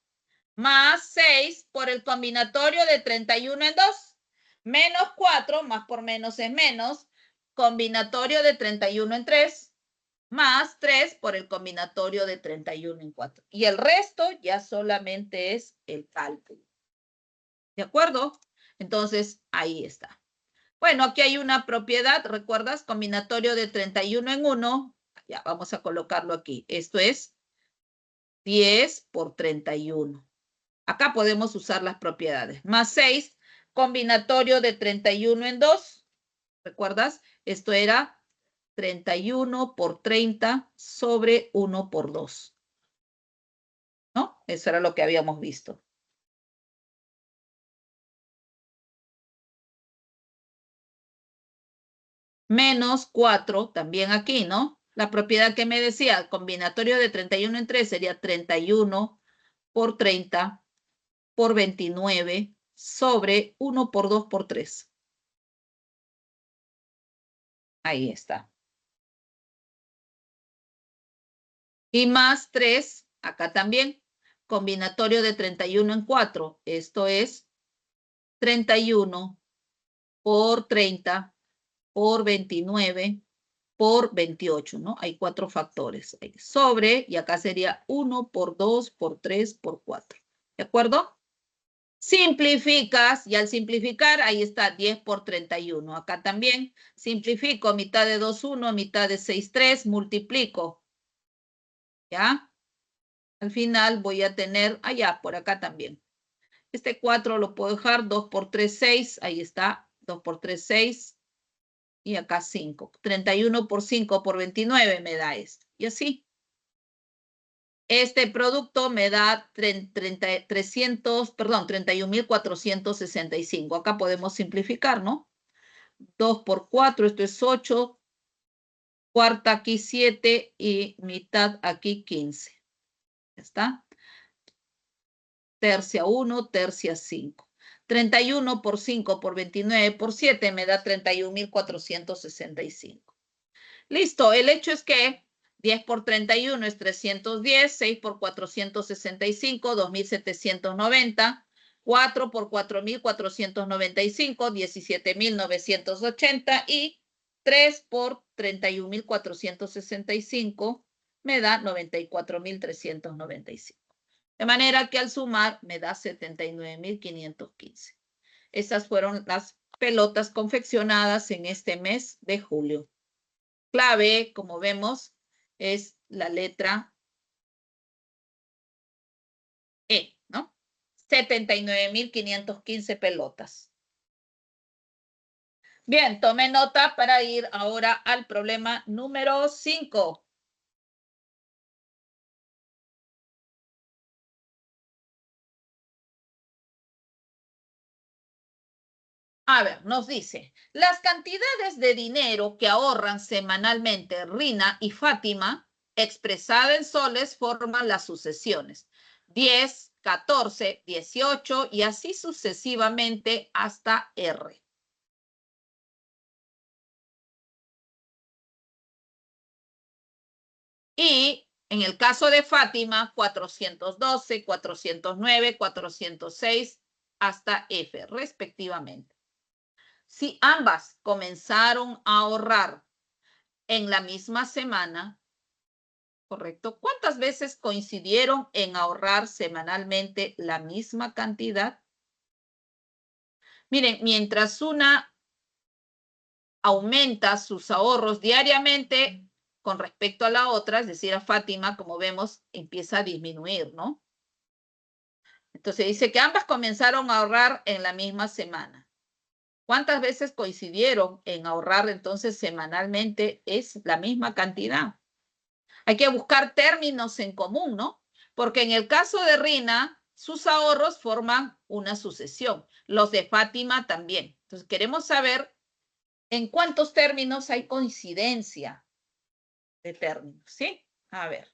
más 6 por el combinatorio de 31 en 2, menos 4, más por menos es menos, combinatorio de 31 en 3, más 3 por el combinatorio de 31 en 4. Y el resto ya solamente es el cálculo. ¿De acuerdo? Entonces, ahí está. Bueno, aquí hay una propiedad, ¿recuerdas? Combinatorio de 31 en 1. Ya, vamos a colocarlo aquí. Esto es 10 por 31. Acá podemos usar las propiedades. Más 6, combinatorio de 31 en 2. ¿Recuerdas? Esto era 31 por 30 sobre 1 por 2. ¿No? Eso era lo que habíamos visto. Menos 4, también aquí, ¿no? La propiedad que me decía, combinatorio de 31 en 3 sería 31 por 30 por 29 sobre 1 por 2 por 3. Ahí está. Y más 3, acá también, combinatorio de 31 en 4. Esto es 31 por 30 por 29 por 28, ¿no? Hay 4 factores. Sobre, y acá sería 1 por 2 por 3 por 4. ¿De acuerdo? Simplificas, y al simplificar, ahí está 10 por 31. Acá también simplifico, mitad de 2, 1, mitad de 6, 3, multiplico. ¿Ya? Al final voy a tener, allá, por acá también. Este 4 lo puedo dejar, 2 por 3, 6, ahí está, 2 por 3, 6, y acá 5. 31 por 5 por 29 me da esto. Y así. Este producto me da 31.465. Acá podemos simplificar, ¿no? 2 por 4, esto es 8. Cuarta aquí 7 y mitad aquí 15. ¿Ya está? Tercia 1, tercia 5. 31 por 5 por 29 por 7 me da 31.465. Listo, el hecho es que 10 por 31 es 310, 6 por 465, 2.790, 4 por 4.495, 17.980 y 3 por 31.465 me da 94.395. De manera que al sumar me da 79.515. Esas fueron las pelotas confeccionadas en este mes de julio. Clave, como vemos, es la letra E, ¿no? 79.515 pelotas. Bien, tome nota para ir ahora al problema número 5. A ver, nos dice, las cantidades de dinero que ahorran semanalmente Rina y Fátima, expresada en soles, forman las sucesiones. 10, 14, 18 y así sucesivamente hasta R. Y en el caso de Fátima, 412, 409, 406 hasta F, respectivamente. Si ambas comenzaron a ahorrar en la misma semana, ¿correcto? ¿Cuántas veces coincidieron en ahorrar semanalmente la misma cantidad? Miren, mientras una aumenta sus ahorros diariamente con respecto a la otra, es decir, a Fátima, como vemos, empieza a disminuir, ¿no? Entonces dice que ambas comenzaron a ahorrar en la misma semana. ¿Cuántas veces coincidieron en ahorrar entonces semanalmente? Es la misma cantidad. Hay que buscar términos en común, ¿no? Porque en el caso de Rina, sus ahorros forman una sucesión. Los de Fátima también. Entonces queremos saber en cuántos términos hay coincidencia de términos, ¿sí? A ver.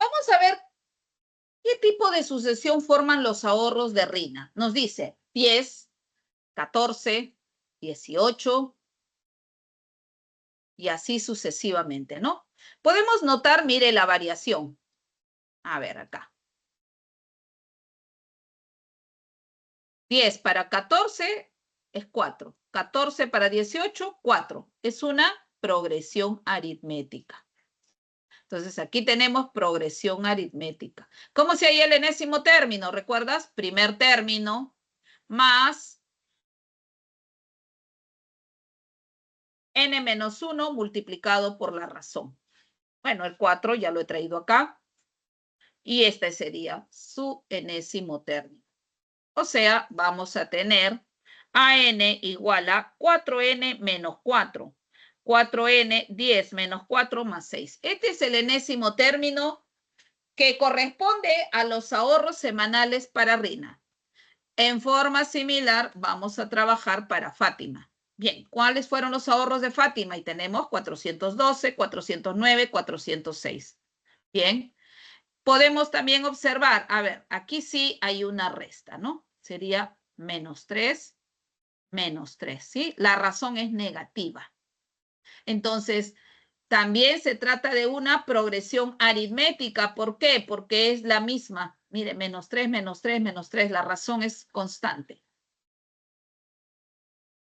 Vamos a ver qué tipo de sucesión forman los ahorros de Rina. Nos dice 10, 14, 18 y así sucesivamente, ¿no? Podemos notar, mire, la variación. A ver, acá. 10 para 14 es 4. 14 para 18, 4. Es una progresión aritmética. Entonces, aquí tenemos progresión aritmética. ¿Cómo se halla el enésimo término? ¿Recuerdas? Primer término más n-1 multiplicado por la razón. Bueno, el 4 ya lo he traído acá. Y este sería su enésimo término. O sea, vamos a tener AN igual a 4N menos 4. 4N, 10 menos 4 más 6. Este es el enésimo término que corresponde a los ahorros semanales para Rina. En forma similar, vamos a trabajar para Fátima. Bien, ¿cuáles fueron los ahorros de Fátima? Y tenemos 412, 409, 406. Bien, podemos también observar, a ver, aquí sí hay una resta, ¿no? Sería menos 3, ¿sí? La razón es negativa. Entonces, también se trata de una progresión aritmética. ¿Por qué? Porque es la misma. Mire, menos 3, menos 3, menos 3. La razón es constante.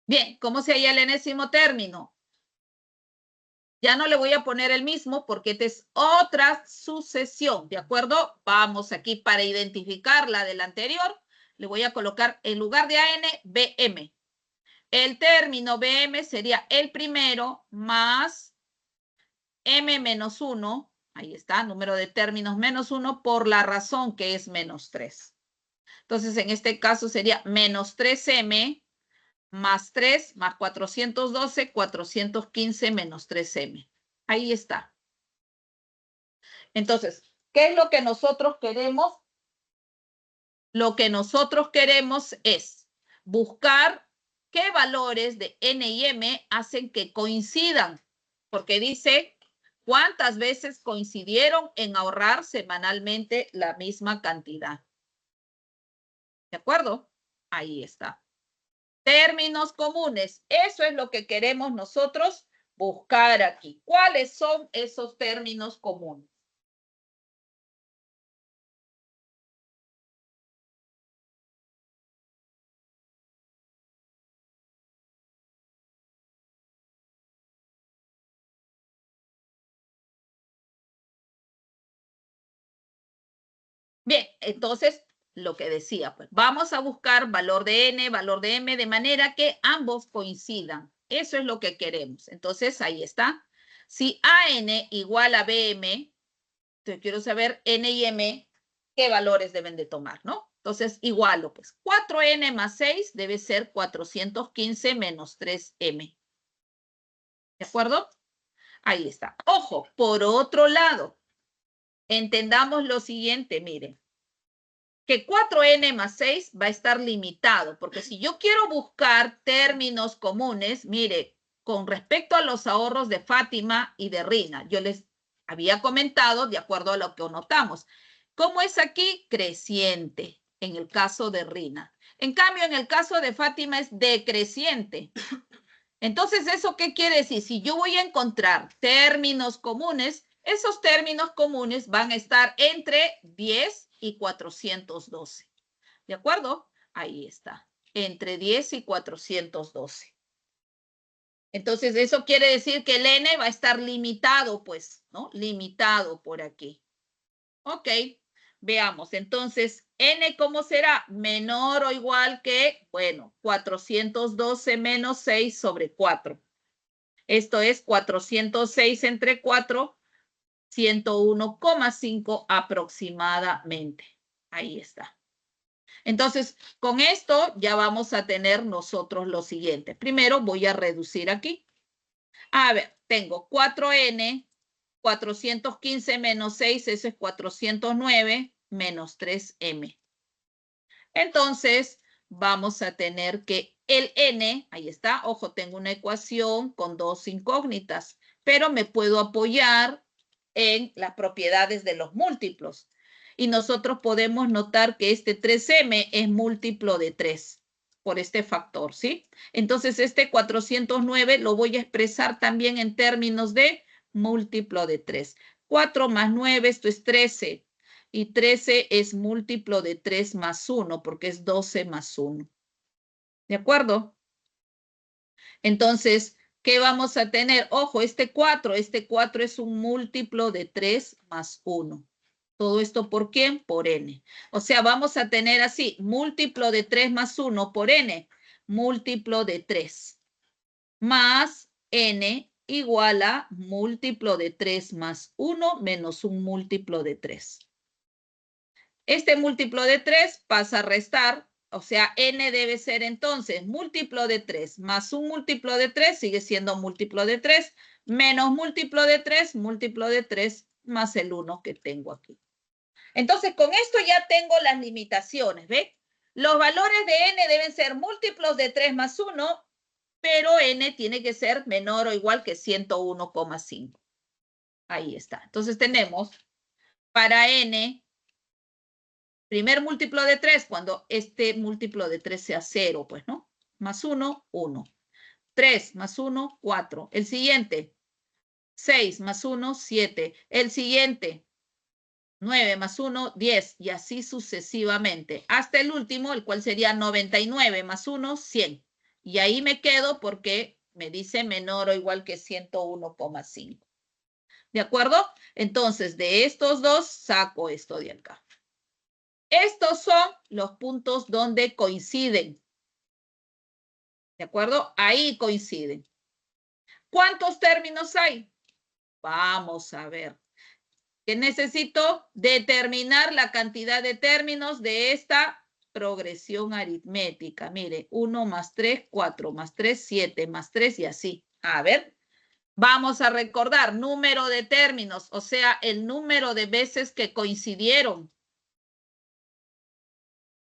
Bien, ¿cómo se halla el enésimo término? Ya no le voy a poner el mismo porque esta es otra sucesión, ¿de acuerdo? Vamos aquí para identificar la del anterior. Le voy a colocar en lugar de AN, BM. El término BM sería el primero más M menos 1. Ahí está, número de términos menos 1 por la razón que es menos 3. Entonces, en este caso sería menos 3M más 3 más 412, 415 menos 3M. Ahí está. Entonces, ¿qué es lo que nosotros queremos? Lo que nosotros queremos es buscar qué valores de N y M hacen que coincidan, porque dice cuántas veces coincidieron en ahorrar semanalmente la misma cantidad. ¿De acuerdo? Ahí está. Términos comunes. Eso es lo que queremos nosotros buscar aquí. ¿Cuáles son esos términos comunes? Bien, entonces, lo que decía, pues vamos a buscar valor de N, valor de M, de manera que ambos coincidan. Eso es lo que queremos. Entonces, ahí está. Si AN igual a BM, entonces quiero saber N y M, qué valores deben de tomar, ¿no? Entonces, igualo, pues 4N más 6 debe ser 415 menos 3M. ¿De acuerdo? Ahí está. Ojo, por otro lado, entendamos lo siguiente, miren. Que 4N más 6 va a estar limitado, porque si yo quiero buscar términos comunes, mire, con respecto a los ahorros de Fátima y de Rina, yo les había comentado de acuerdo a lo que notamos. ¿Cómo es aquí? Creciente, en el caso de Rina. En cambio, en el caso de Fátima es decreciente. Entonces, ¿eso qué quiere decir? Si yo voy a encontrar términos comunes, esos términos comunes van a estar entre 10 y 412. ¿De acuerdo? Ahí está. Entre 10 y 412. Entonces, eso quiere decir que el N va a estar limitado, pues, ¿no? Limitado por aquí. Ok. Veamos. Entonces, N, ¿cómo será? Menor o igual que, bueno, 412 menos 6 sobre 4. Esto es 406 entre 4, 101,5 aproximadamente. Ahí está. Entonces, con esto ya vamos a tener nosotros lo siguiente. Primero voy a reducir aquí. A ver, tengo 4N, 415 menos 6, eso es 409 menos 3M. Entonces, vamos a tener que el N, ahí está, ojo, tengo una ecuación con dos incógnitas, pero me puedo apoyar en las propiedades de los múltiplos. Y nosotros podemos notar que este 3m es múltiplo de 3 por este factor, ¿sí? Entonces, este 409 lo voy a expresar también en términos de múltiplo de 3. 4 más 9, esto es 13. Y 13 es múltiplo de 3 más 1, porque es 12 más 1. ¿De acuerdo? Entonces, ¿qué vamos a tener? Ojo, este 4 es un múltiplo de 3 más 1. ¿Todo esto por quién? Por n. O sea, vamos a tener así, múltiplo de 3 más 1 por n, múltiplo de 3, más n igual a múltiplo de 3 más 1 menos un múltiplo de 3. Este múltiplo de 3 pasa a restar, o sea, n debe ser entonces múltiplo de 3 más un múltiplo de 3, sigue siendo múltiplo de 3, menos múltiplo de 3, múltiplo de 3 más el 1 que tengo aquí. Entonces, con esto ya tengo las limitaciones, ¿ve? Los valores de n deben ser múltiplos de 3 más 1, pero n tiene que ser menor o igual que 101,5. Ahí está. Entonces tenemos para n, primer múltiplo de 3, cuando este múltiplo de 3 sea 0, pues, ¿no? Más 1, 1. 3 más 1, 4. El siguiente, 6 más 1, 7. El siguiente, 9 más 1, 10. Y así sucesivamente. Hasta el último, el cual sería 99 más 1, 100. Y ahí me quedo porque me dice menor o igual que 101,5. ¿De acuerdo? Entonces, de estos dos, saco esto de acá. Estos son los puntos donde coinciden. ¿De acuerdo? Ahí coinciden. ¿Cuántos términos hay? Vamos a ver. Que necesito determinar la cantidad de términos de esta progresión aritmética. Mire, 1 más 3, 4 más 3, 7 más 3 y así. A ver, vamos a recordar número de términos, o sea, el número de veces que coincidieron.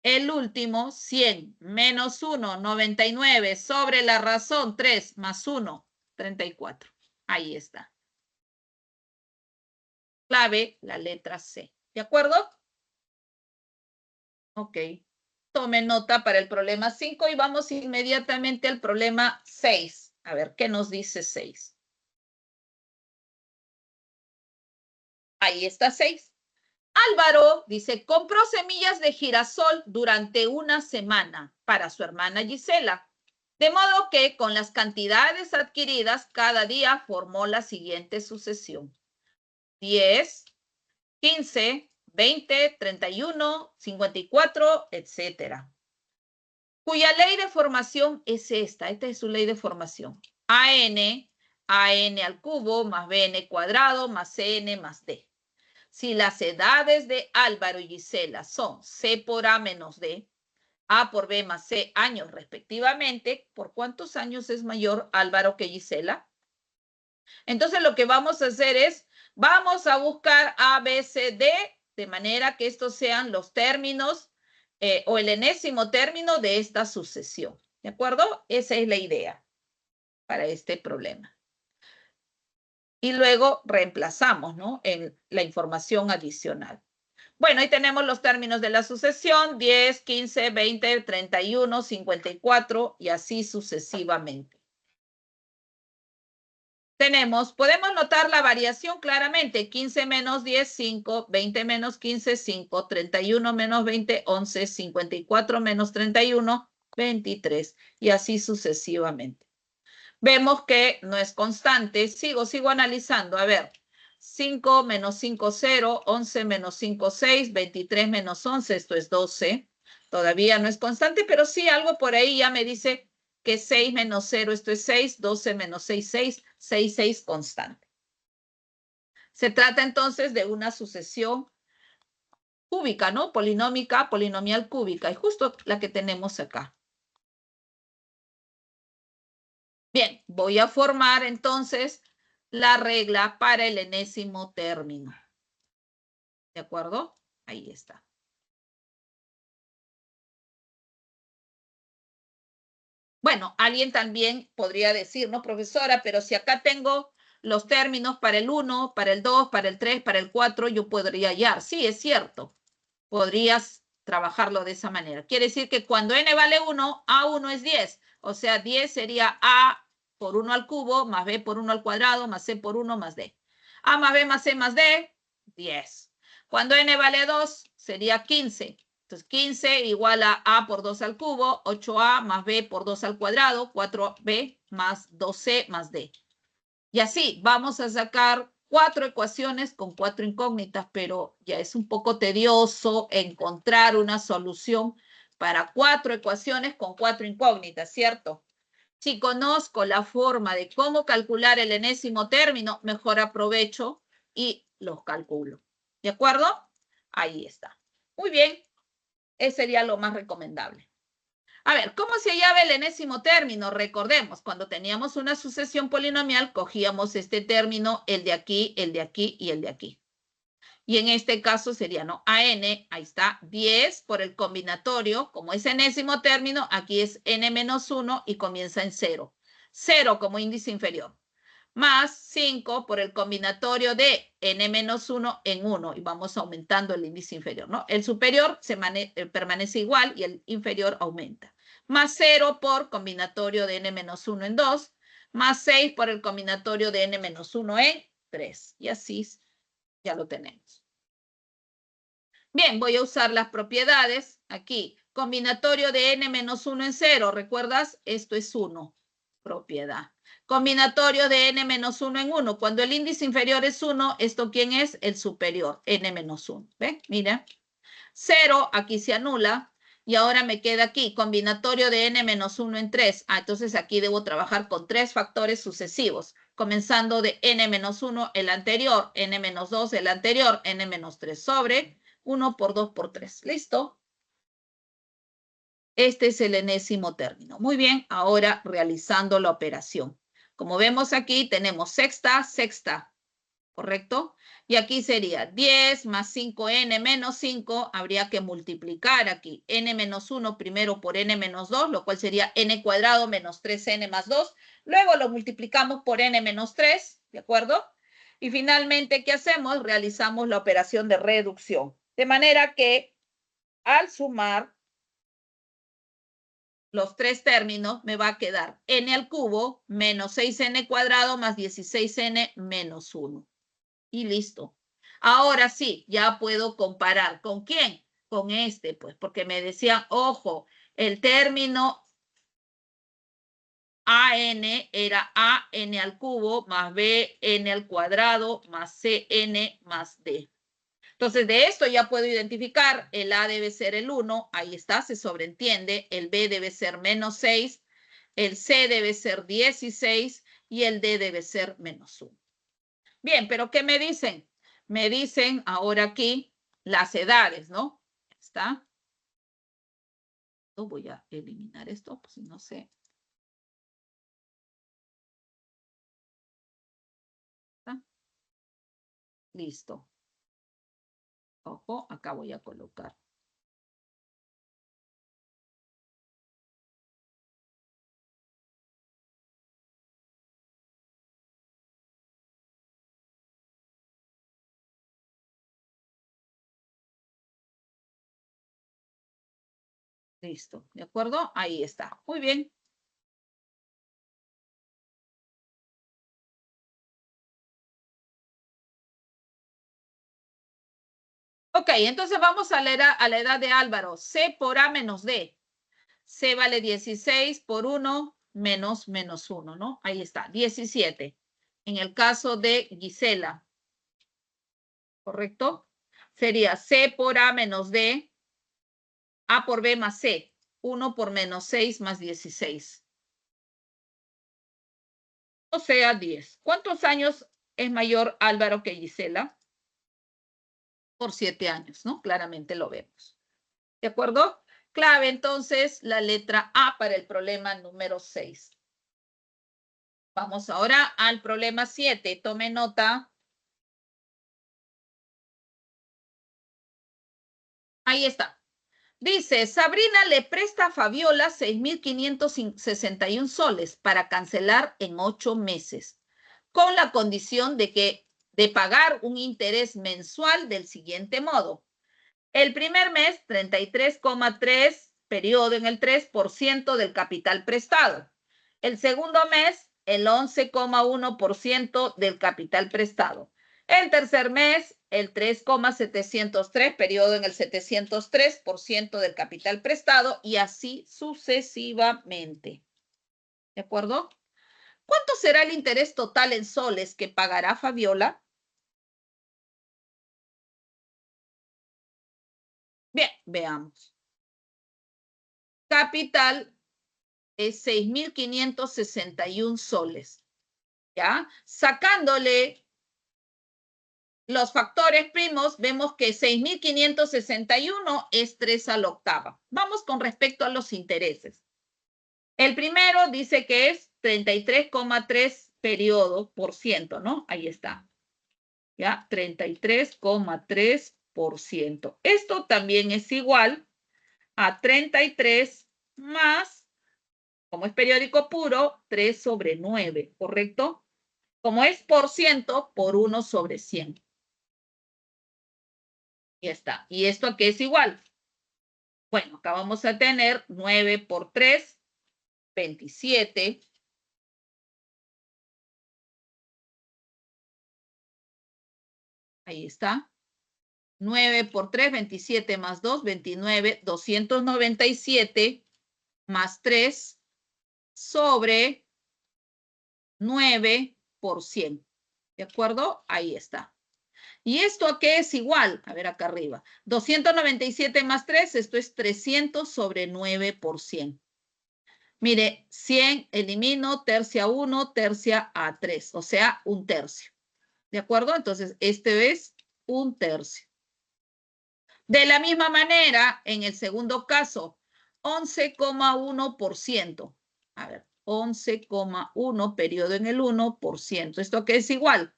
El último, 100, menos 1, 99, sobre la razón 3, más 1, 34. Ahí está. Clave, la letra C. ¿De acuerdo? Ok. Tome nota para el problema 5 y vamos inmediatamente al problema 6. A ver, ¿qué nos dice 6? Ahí está 6. Álvaro, dice, compró semillas de girasol durante una semana para su hermana Gisela. De modo que con las cantidades adquiridas cada día formó la siguiente sucesión. 10, 15, 20, 31, 54, etcétera. Cuya ley de formación es esta. Esta es su ley de formación. AN al cubo más BN cuadrado más CN más D. Si las edades de Álvaro y Gisela son C por A menos D, A por B más C años respectivamente, ¿por cuántos años es mayor Álvaro que Gisela? Entonces lo que vamos a hacer es, vamos a buscar A, B, C, D, de manera que estos sean los términos o el enésimo término de esta sucesión. ¿De acuerdo? Esa es la idea para este problema. Y luego reemplazamos, ¿no?, en la información adicional. Bueno, ahí tenemos los términos de la sucesión, 10, 15, 20, 31, 54 y así sucesivamente. Podemos notar la variación claramente, 15 menos 10, 5, 20 menos 15, 5, 31 menos 20, 11, 54 menos 31, 23 y así sucesivamente. Vemos que no es constante, sigo analizando, a ver, 5 menos 5, 0, 11 menos 5, 6, 23 menos 11, esto es 12. Todavía no es constante, pero sí algo por ahí ya me dice que 6 menos 0, esto es 6, 12 menos 6, 6, 6, 6 constante. Se trata entonces de una sucesión cúbica, ¿no? Polinómica, polinomial cúbica, y justo la que tenemos acá. Bien, voy a formar entonces la regla para el enésimo término. ¿De acuerdo? Ahí está. Bueno, alguien también podría decir, no, profesora, pero si acá tengo los términos para el 1, para el 2, para el 3, para el 4, yo podría hallar. Sí, es cierto. Podrías trabajarlo de esa manera. Quiere decir que cuando n vale 1, A1 es 10. O sea, 10 sería A por 1 al cubo, más B por 1 al cuadrado, más C por 1, más D. A más B más C más D, 10. Cuando n vale 2, sería 15. Entonces, 15 igual a A por 2 al cubo, 8A más B por 2 al cuadrado, 4B más 2C más D. Y así vamos a sacar 4 ecuaciones con 4 incógnitas, pero ya es un poco tedioso encontrar una solución para 4 ecuaciones con 4 incógnitas, ¿cierto? Si conozco la forma de cómo calcular el enésimo término, mejor aprovecho y los calculo. ¿De acuerdo? Ahí está. Muy bien. Ese sería lo más recomendable. A ver, ¿cómo se hallaba el enésimo término? Recordemos, cuando teníamos una sucesión polinomial, cogíamos este término, el de aquí y el de aquí. Y en este caso sería, ¿no? AN, ahí está, 10 por el combinatorio. Como es enésimo término, aquí es n menos 1 y comienza en 0. 0 como índice inferior. Más 5 por el combinatorio de n menos 1 en 1. Y vamos aumentando el índice inferior, ¿no? El superior permanece igual y el inferior aumenta. Más 0 por combinatorio de n menos 1 en 2. Más 6 por el combinatorio de n menos 1 en 3. Y así ya lo tenemos. Bien, voy a usar las propiedades aquí. Combinatorio de n menos 1 en 0. ¿Recuerdas? Esto es 1. Propiedad. Combinatorio de n menos 1 en 1. Cuando el índice inferior es 1, ¿esto quién es? El superior, n menos 1. ¿Ven? Mira. 0, aquí se anula. Y ahora me queda aquí, combinatorio de n menos 1 en 3. Entonces aquí debo trabajar con 3 factores sucesivos. Comenzando de n menos 1 el anterior, n menos 2 el anterior, n menos 3 sobre 1 por 2 por 3. ¿Listo? Este es el enésimo término. Muy bien, ahora realizando la operación. Como vemos aquí, tenemos sexta, sexta, ¿correcto? Y aquí sería 10 más 5n menos 5, habría que multiplicar aquí n menos 1 primero por n menos 2, lo cual sería n cuadrado menos 3n más 2. Luego lo multiplicamos por n menos 3, ¿de acuerdo? Y finalmente, ¿qué hacemos? Realizamos la operación de reducción. De manera que al sumar los 3 términos, me va a quedar n al cubo menos 6n cuadrado más 16n menos 1. Y listo. Ahora sí, ya puedo comparar. ¿Con quién? Con este, pues, porque me decían, ojo, el término AN era AN al cubo más BN al cuadrado más CN más D. Entonces, de esto ya puedo identificar, el A debe ser el 1, ahí está, se sobreentiende, el B debe ser menos 6, el C debe ser 16 y el D debe ser menos 1. Bien, pero ¿qué me dicen? Me dicen ahora aquí las edades, ¿no? ¿Está? Voy a eliminar esto, pues no sé. ¿Está? Listo. Ojo, acá voy a colocar. Listo, ¿de acuerdo? Ahí está. Muy bien. Ok, entonces vamos a la edad de Álvaro. C por A menos D. C vale 16 por 1 menos 1, ¿no? Ahí está, 17. En el caso de Gisela, ¿correcto? Sería C por A menos D, A por B más C, 1 por menos 6 más 16. O sea, 10. ¿Cuántos años es mayor Álvaro que Gisela? Por 7 años, ¿no? Claramente lo vemos. ¿De acuerdo? Clave, entonces, la letra A para el problema número 6. Vamos ahora al problema 7. Tome nota. Ahí está. Dice, Sabrina le presta a Fabiola 6.561 soles para cancelar en 8 meses. con la condición de pagar un interés mensual del siguiente modo. El primer mes, 33,3, periodo en el 3% del capital prestado. El segundo mes, el 11,1% del capital prestado. El tercer mes, el 3,703, periodo en el 703% del capital prestado, y así sucesivamente. ¿De acuerdo? ¿Cuánto será el interés total en soles que pagará Fabiola? Bien, veamos. Capital es 6.561 soles. ¿Ya? Sacándole los factores primos, vemos que 6.561 es 3 a la octava. Vamos con respecto a los intereses. El primero dice que es 33,3 periodo por ciento, ¿no? Ahí está. ¿Ya? 33,3%. Esto también es igual a 33 más, como es periódico puro, 3 sobre 9, ¿correcto? Como es por ciento, por 1 sobre 100. Ya está. ¿Y esto a qué es igual? Bueno, acá vamos a tener 9 por 3, 27. Ahí está. 9 por 3, 27 más 2, 29, 297 más 3 sobre 9 por 100. ¿De acuerdo? Ahí está. ¿Y esto a qué es igual? A ver acá arriba. 297 más 3, esto es 300 sobre 9 por 100. Mire, 100 elimino, tercia 1, tercia a 3, o sea, un tercio. ¿De acuerdo? Entonces, este es un tercio. De la misma manera, en el segundo caso, 11,1%. A ver, 11,1, periodo en el 1%. ¿Esto qué es igual?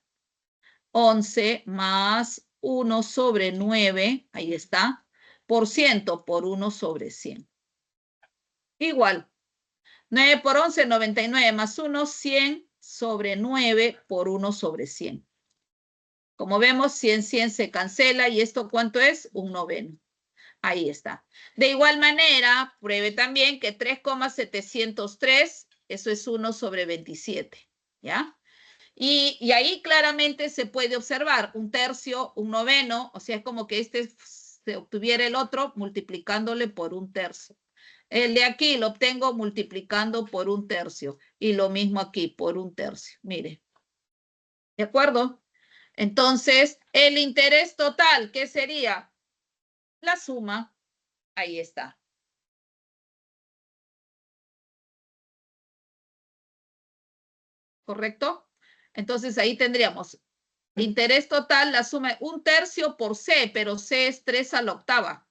11 más 1 sobre 9, ahí está, por ciento por 1 sobre 100. Igual, 9 por 11, 99 más 1, 100 sobre 9 por 1 sobre 100. Como vemos, 100, 100 se cancela y esto ¿cuánto es? Un noveno. Ahí está. De igual manera, pruebe también que 3,703, eso es 1 sobre 27, ¿ya? Y ahí claramente se puede observar un tercio, un noveno, o sea, es como que este se obtuviera el otro multiplicándole por un tercio. El de aquí lo obtengo multiplicando por un tercio y lo mismo aquí por un tercio. Mire. ¿De acuerdo? Entonces, el interés total, ¿qué sería? La suma, ahí está. ¿Correcto? Entonces, ahí tendríamos interés total, la suma, un tercio por C, pero C es 3 a la octava.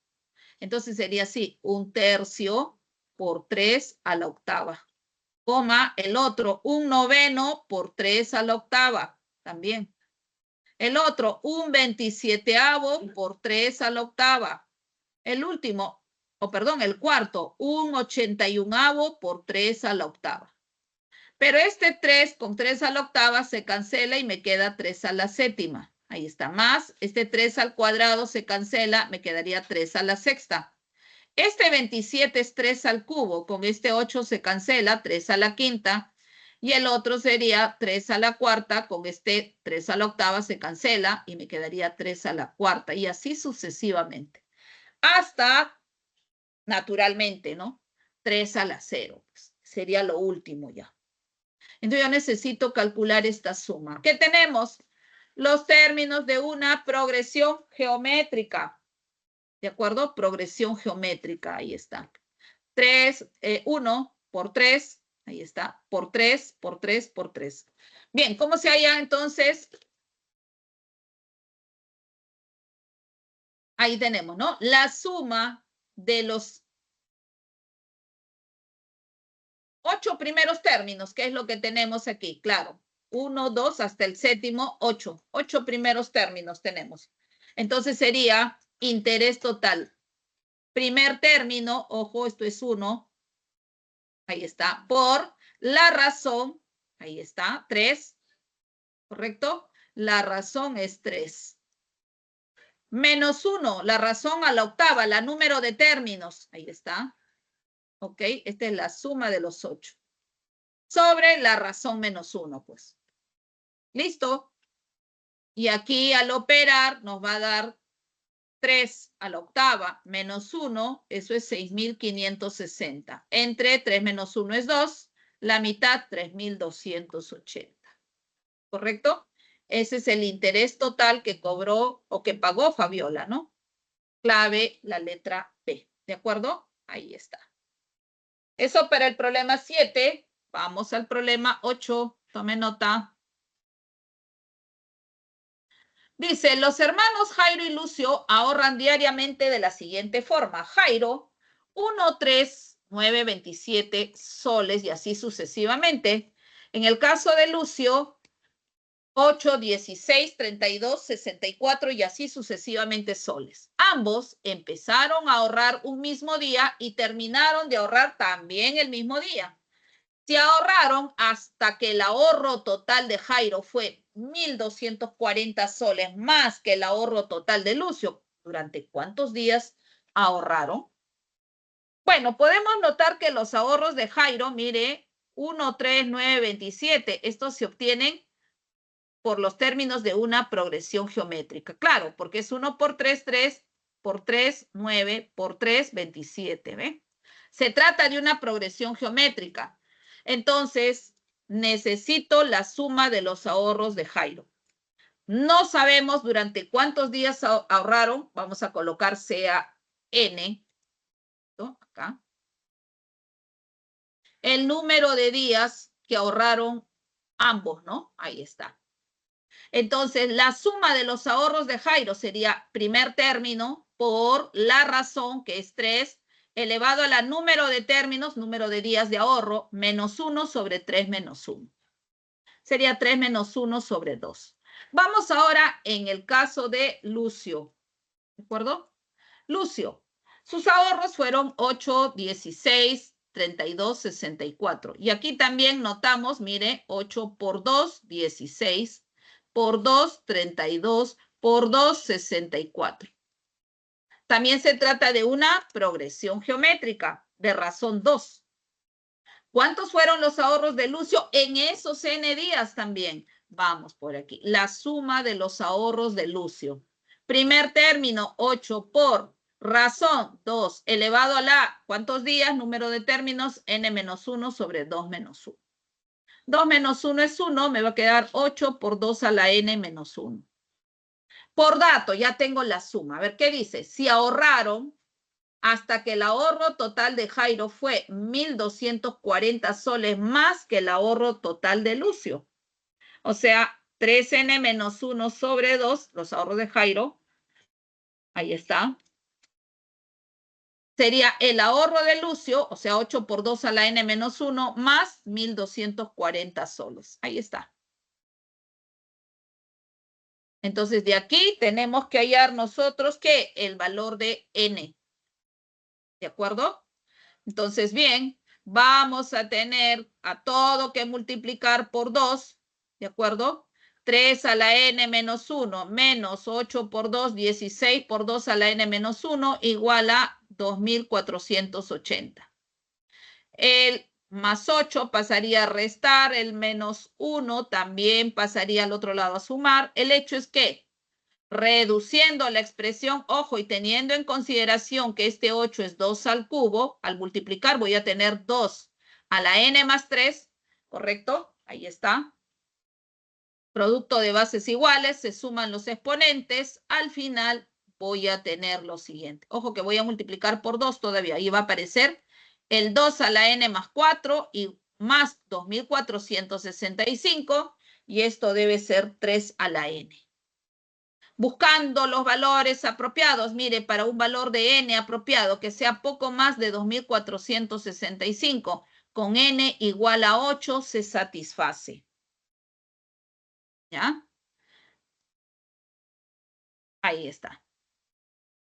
Entonces sería así, un tercio por 3 a la octava. Coma, el otro, un noveno por 3 a la octava, también. El otro, un 27avo por 3 a la octava. El último, perdón, el cuarto, un 81avo por 3 a la octava. Pero este 3 con 3 a la octava se cancela y me queda 3 a la séptima. Ahí está, más este 3 al cuadrado se cancela, me quedaría 3 a la sexta. Este 27 es 3 al cubo, con este 8 se cancela, 3 a la quinta, y el otro sería 3 a la cuarta, con este 3 a la octava se cancela y me quedaría 3 a la cuarta, y así sucesivamente. Hasta, naturalmente, ¿no? 3 a la 0, pues, sería lo último ya. Entonces yo necesito calcular esta suma. ¿Qué tenemos? Los términos de una progresión geométrica. ¿De acuerdo? Progresión geométrica, ahí está. 3, 1 por 3, ahí está, por 3, por 3, por 3. Bien, ¿cómo se halla entonces? Ahí tenemos, ¿no? La suma de los 8 primeros términos, que es lo que tenemos aquí, claro. 1, 2, hasta el séptimo, 8. 8 primeros términos tenemos. Entonces sería interés total. Primer término, ojo, esto es 1. Ahí está, por la razón, ahí está, 3. ¿correcto? La razón es 3. Menos 1, la razón a la octava, la número de términos. Ahí está. ¿Ok? Esta es la suma de los 8. Sobre la razón menos 1, pues. ¿Listo? Y aquí al operar nos va a dar 3 a la octava menos 1, eso es 6.560. Entre 3 menos 1 es 2, la mitad 3.280. ¿Correcto? Ese es el interés total que cobró o que pagó Fabiola, ¿no? Clave la letra B. ¿De acuerdo? Ahí está. Eso para el problema 7. Vamos al problema 8. Tome nota. Dice, los hermanos Jairo y Lucio ahorran diariamente de la siguiente forma. Jairo, 1, 3, 9, 27 soles y así sucesivamente. En el caso de Lucio, 8, 16, 32, 64 y así sucesivamente soles. Ambos empezaron a ahorrar un mismo día y terminaron de ahorrar también el mismo día. Se ahorraron hasta que el ahorro total de Jairo fue 1.240 soles más que el ahorro total de Lucio. ¿Durante cuántos días ahorraron? Bueno, podemos notar que los ahorros de Jairo, mire, 1, 3, 9, 27, estos se obtienen por los términos de una progresión geométrica. Claro, porque es 1 por 3, 3, por 3, 9, por 3, 27, ¿ve? Se trata de una progresión geométrica. Entonces, necesito la suma de los ahorros de Jairo. No sabemos durante cuántos días ahorraron. Vamos a colocar sea N, ¿no? Acá. El número de días que ahorraron ambos, ¿no? Ahí está. Entonces, la suma de los ahorros de Jairo sería primer término por la razón, que es 3, elevado a la número de términos, número de días de ahorro, menos 1 sobre 3 menos 1. Sería 3 menos 1 sobre 2. Vamos ahora en el caso de Lucio. ¿De acuerdo? Lucio, sus ahorros fueron 8, 16, 32, 64. Y aquí también notamos, mire, 8 por 2, 16, por 2, 32, por 2, 64. También se trata de una progresión geométrica de razón 2. ¿Cuántos fueron los ahorros de Lucio en esos n días también? Vamos por aquí. La suma de los ahorros de Lucio. Primer término, 8 por razón 2 elevado a la, ¿cuántos días? Número de términos, n menos 1 sobre 2 menos 1. 2 menos 1 es 1, me va a quedar 8 por 2 a la n menos 1. Por dato, ya tengo la suma. A ver, ¿qué dice? Si ahorraron hasta que el ahorro total de Jairo fue 1.240 soles más que el ahorro total de Lucio. O sea, 3n menos 1 sobre 2, los ahorros de Jairo. Ahí está. Sería el ahorro de Lucio, o sea, 8 por 2 a la n menos 1, más 1.240 soles. Ahí está. Entonces, de aquí tenemos que hallar nosotros que el valor de n. ¿De acuerdo? Entonces, bien, vamos a tener a todo que multiplicar por 2, ¿de acuerdo? 3 a la n menos 1 menos 8 por 2, 16 por 2 a la n menos 1 igual a 2.480. El más 8 pasaría a restar, el menos 1 también pasaría al otro lado a sumar. El hecho es que reduciendo la expresión, ojo, y teniendo en consideración que este 8 es 2 al cubo, al multiplicar voy a tener 2 a la n más 3, ¿correcto? Ahí está. Producto de bases iguales, se suman los exponentes, al final voy a tener lo siguiente. Ojo que voy a multiplicar por 2 todavía, ahí va a aparecer el 2 a la n más 4 y más 2.465, y esto debe ser 3 a la n. Buscando los valores apropiados, mire, para un valor de n apropiado que sea poco más de 2.465, con n igual a 8 se satisface. ¿Ya? Ahí está.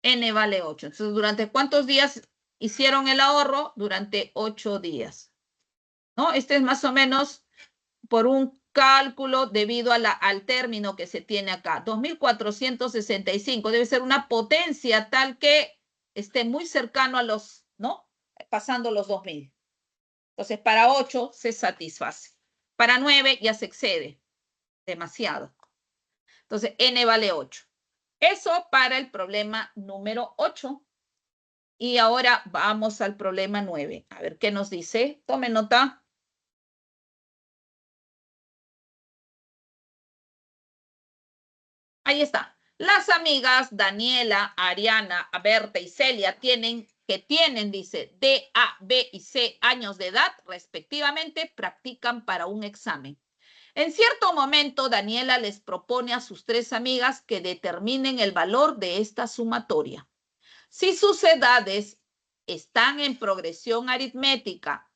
N vale 8. Entonces, ¿durante cuántos días hicieron el ahorro? Durante 8 días. ¿No? Este es más o menos por un cálculo debido a al término que se tiene acá. 2465 debe ser una potencia tal que esté muy cercano a los, ¿no? Pasando los 2000. Entonces, para 8 se satisface. Para 9 ya se excede demasiado. Entonces, n vale 8. Eso para el problema número 8. Y ahora vamos al problema 9. A ver qué nos dice. Tome nota. Ahí está. Las amigas Daniela, Ariana, Berta y Celia tienen, dice, D, A, B y C años de edad, respectivamente, practican para un examen. En cierto momento, Daniela les propone a sus 3 amigas que determinen el valor de esta sumatoria. Si sus edades están en progresión aritmética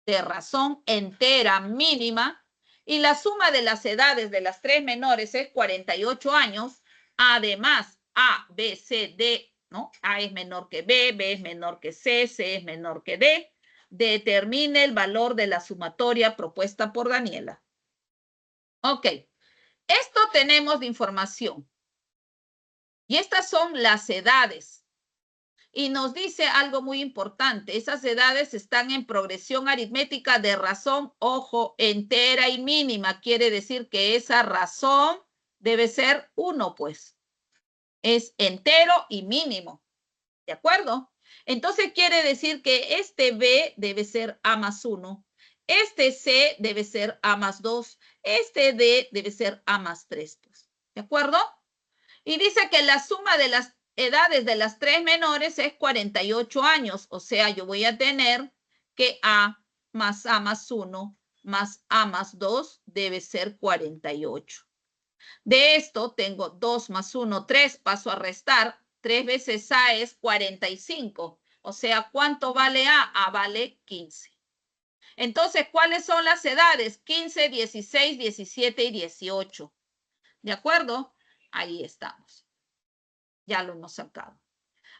de razón entera mínima, y la suma de las edades de las 3 menores es 48 años, además A, B, C, D, ¿no? A es menor que B, B es menor que C, C es menor que D, determine el valor de la sumatoria propuesta por Daniela. Ok, esto tenemos de información. Y estas son las edades. Y nos dice algo muy importante. Esas edades están en progresión aritmética de razón, ojo, entera y mínima. Quiere decir que esa razón debe ser 1, pues. Es entero y mínimo. ¿De acuerdo? Entonces quiere decir que este B debe ser A más 1. Este C debe ser A más 2. Este D debe ser A más 3. Pues. ¿De acuerdo? Y dice que la suma de las edades de las 3 menores es 48 años. O sea, yo voy a tener que A más 1 más A más 2 debe ser 48. De esto tengo 2 más 1, 3, paso a restar. 3 veces A es 45. O sea, ¿cuánto vale A? A vale 15. Entonces, ¿cuáles son las edades? 15, 16, 17 y 18. ¿De acuerdo? Ahí estamos. Ya lo hemos sacado.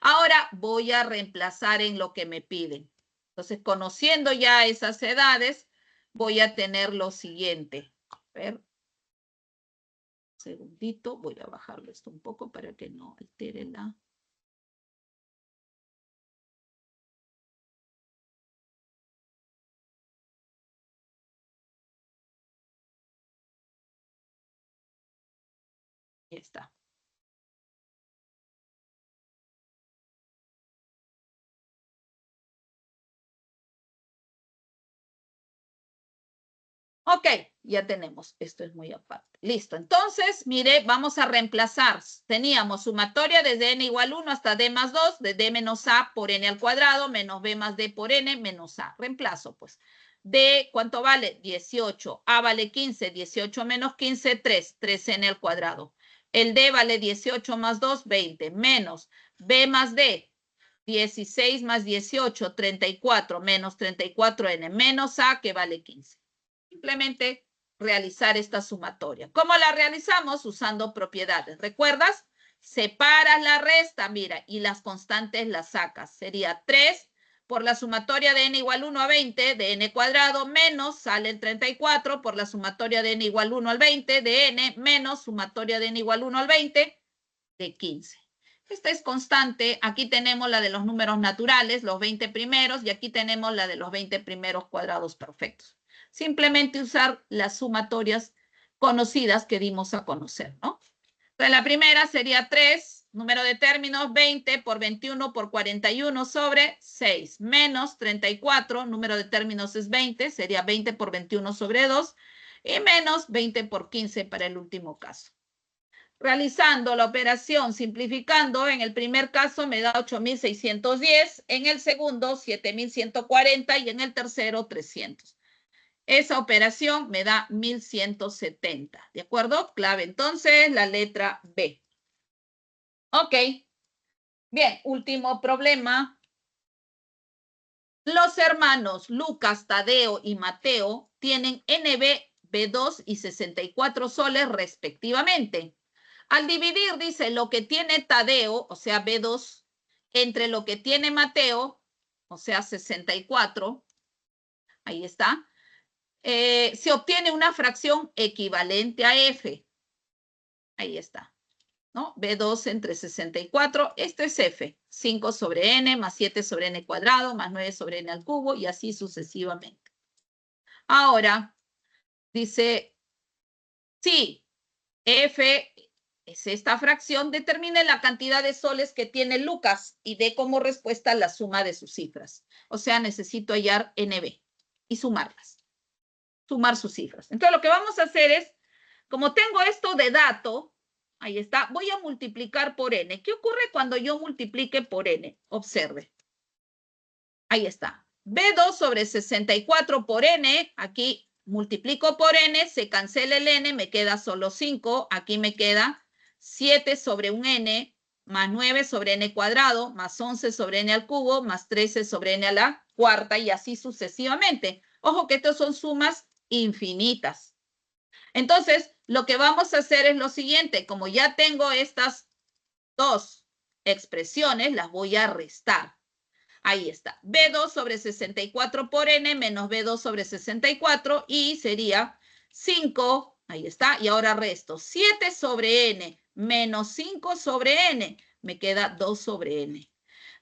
Ahora voy a reemplazar en lo que me piden. Entonces, conociendo ya esas edades, voy a tener lo siguiente. A ver. Un segundito. Voy a bajarlo esto un poco para que no altere la... Ahí está. Ok, ya tenemos. Esto es muy aparte. Listo. Entonces, mire, vamos a reemplazar. Teníamos sumatoria desde n igual 1 hasta d más 2, de d menos a por n al cuadrado, menos b más d por n, menos a. Reemplazo, pues. D, ¿cuánto vale? 18. A vale 15. 18 menos 15, 3. 3n al cuadrado. El d vale 18 más 2, 20. Menos b más d, 16 más 18, 34. Menos 34n. Menos a, que vale 15. Simplemente realizar esta sumatoria. ¿Cómo la realizamos? Usando propiedades. ¿Recuerdas? Separas la resta, mira, y las constantes las sacas. Sería 3 por la sumatoria de n igual 1 a 20 de n cuadrado menos, sale el 34 por la sumatoria de n igual 1 al 20 de n menos sumatoria de n igual 1 al 20 de 15. Esta es constante. Aquí tenemos la de los números naturales, los 20 primeros, y aquí tenemos la de los 20 primeros cuadrados perfectos. Simplemente usar las sumatorias conocidas que dimos a conocer, ¿no? Entonces, la primera sería 3, número de términos, 20 por 21 por 41 sobre 6, menos 34, número de términos es 20, sería 20 por 21 sobre 2, y menos 20 por 15 para el último caso. Realizando la operación, simplificando, en el primer caso me da 8.610, en el segundo 7.140 y en el tercero 300. Esa operación me da 1.170, ¿de acuerdo? Clave entonces la letra B. Ok. Bien, último problema. Los hermanos Lucas, Tadeo y Mateo tienen NB, B2 y 64 soles respectivamente. Al dividir, dice, lo que tiene Tadeo, o sea, B2, entre lo que tiene Mateo, o sea, 64, ahí está, se obtiene una fracción equivalente a F. Ahí está, ¿no? B2 entre 64, este es F, 5 sobre n más 7 sobre n cuadrado más 9 sobre n al cubo y así sucesivamente. Ahora, dice, si F es esta fracción, determine la cantidad de soles que tiene Lucas y dé como respuesta la suma de sus cifras. O sea, necesito hallar NB y sumarlas. Sumar sus cifras. Entonces, lo que vamos a hacer es, como tengo esto de dato, ahí está, voy a multiplicar por n. ¿Qué ocurre cuando yo multiplique por n? Observe. Ahí está. B2 sobre 64 por n, aquí multiplico por n, se cancela el n, me queda solo 5, aquí me queda 7 sobre un n, más 9 sobre n cuadrado, más 11 sobre n al cubo, más 13 sobre n a la cuarta, y así sucesivamente. Ojo que estas son sumas infinitas. Entonces, lo que vamos a hacer es lo siguiente, como ya tengo estas dos expresiones, las voy a restar. Ahí está, B2 sobre 64 por n menos B2 sobre 64 y sería 5, ahí está, y ahora resto 7 sobre n menos 5 sobre n, me queda 2 sobre n.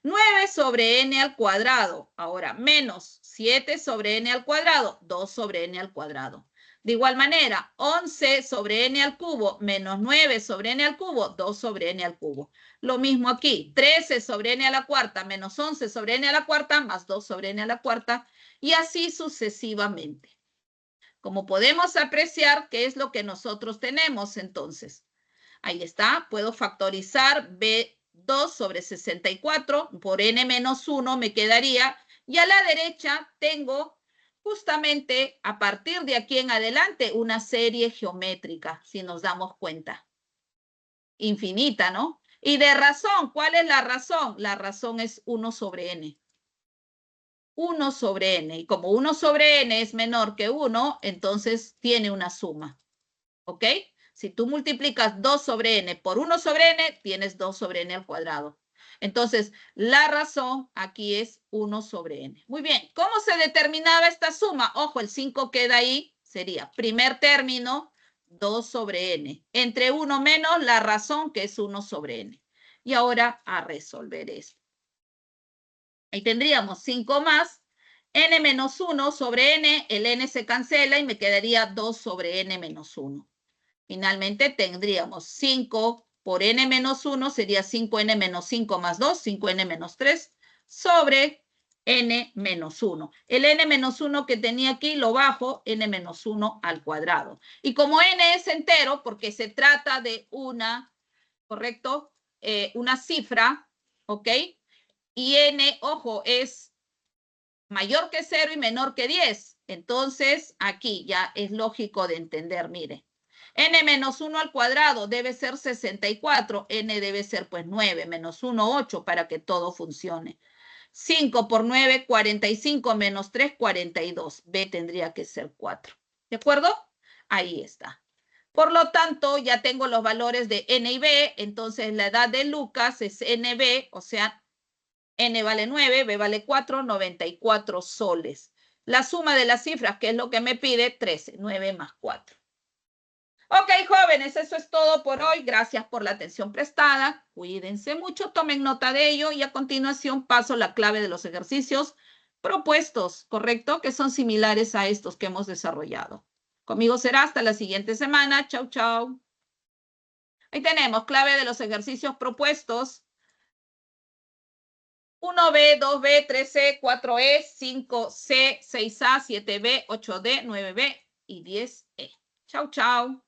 9 sobre n al cuadrado, ahora menos 7 sobre n al cuadrado, 2 sobre n al cuadrado. De igual manera, 11 sobre n al cubo menos 9 sobre n al cubo, 2 sobre n al cubo. Lo mismo aquí, 13 sobre n a la cuarta menos 11 sobre n a la cuarta más 2 sobre n a la cuarta y así sucesivamente. Como podemos apreciar, ¿qué es lo que nosotros tenemos entonces? Ahí está, puedo factorizar B2 sobre 64 por n menos 1 me quedaría y a la derecha tengo justamente a partir de aquí en adelante una serie geométrica, si nos damos cuenta. Infinita, ¿no? Y de razón, ¿cuál es la razón? La razón es 1 sobre n. 1 sobre n. Y como 1 sobre n es menor que 1, entonces tiene una suma. ¿Ok? Si tú multiplicas 2 sobre n por 1 sobre n, tienes 2 sobre n al cuadrado. Entonces, la razón aquí es 1 sobre n. Muy bien, ¿cómo se determinaba esta suma? Ojo, el 5 queda ahí, sería primer término, 2 sobre n. Entre 1 menos la razón, que es 1 sobre n. Y ahora a resolver esto. Ahí tendríamos 5 más n menos 1 sobre n, el n se cancela y me quedaría 2 sobre n menos 1. Finalmente tendríamos 5 por n menos 1 sería 5n menos 5 más 2, 5n menos 3 sobre n menos 1. El n menos 1 que tenía aquí lo bajo, n menos 1 al cuadrado. Y como n es entero, porque se trata de una, ¿correcto? Una cifra, ¿ok? Y n, ojo, es mayor que 0 y menor que 10. Entonces, aquí ya es lógico de entender, mire. N menos 1 al cuadrado debe ser 64, n debe ser pues 9, menos 1, 8 para que todo funcione. 5 por 9, 45, menos 3, 42. B tendría que ser 4. ¿De acuerdo? Ahí está. Por lo tanto, ya tengo los valores de n y b, entonces la edad de Lucas es nb, o sea, n vale 9, b vale 4, 94 soles. La suma de las cifras, que es lo que me pide, 13, 9 más 4. Ok, jóvenes, eso es todo por hoy. Gracias por la atención prestada. Cuídense mucho, tomen nota de ello y a continuación paso la clave de los ejercicios propuestos, ¿correcto? Que son similares a estos que hemos desarrollado. Conmigo será hasta la siguiente semana. Chau, chau. Ahí tenemos clave de los ejercicios propuestos. 1B, 2B, 3C, 4E, 5C, 6A, 7B, 8D, 9B y 10E. Chau, chau.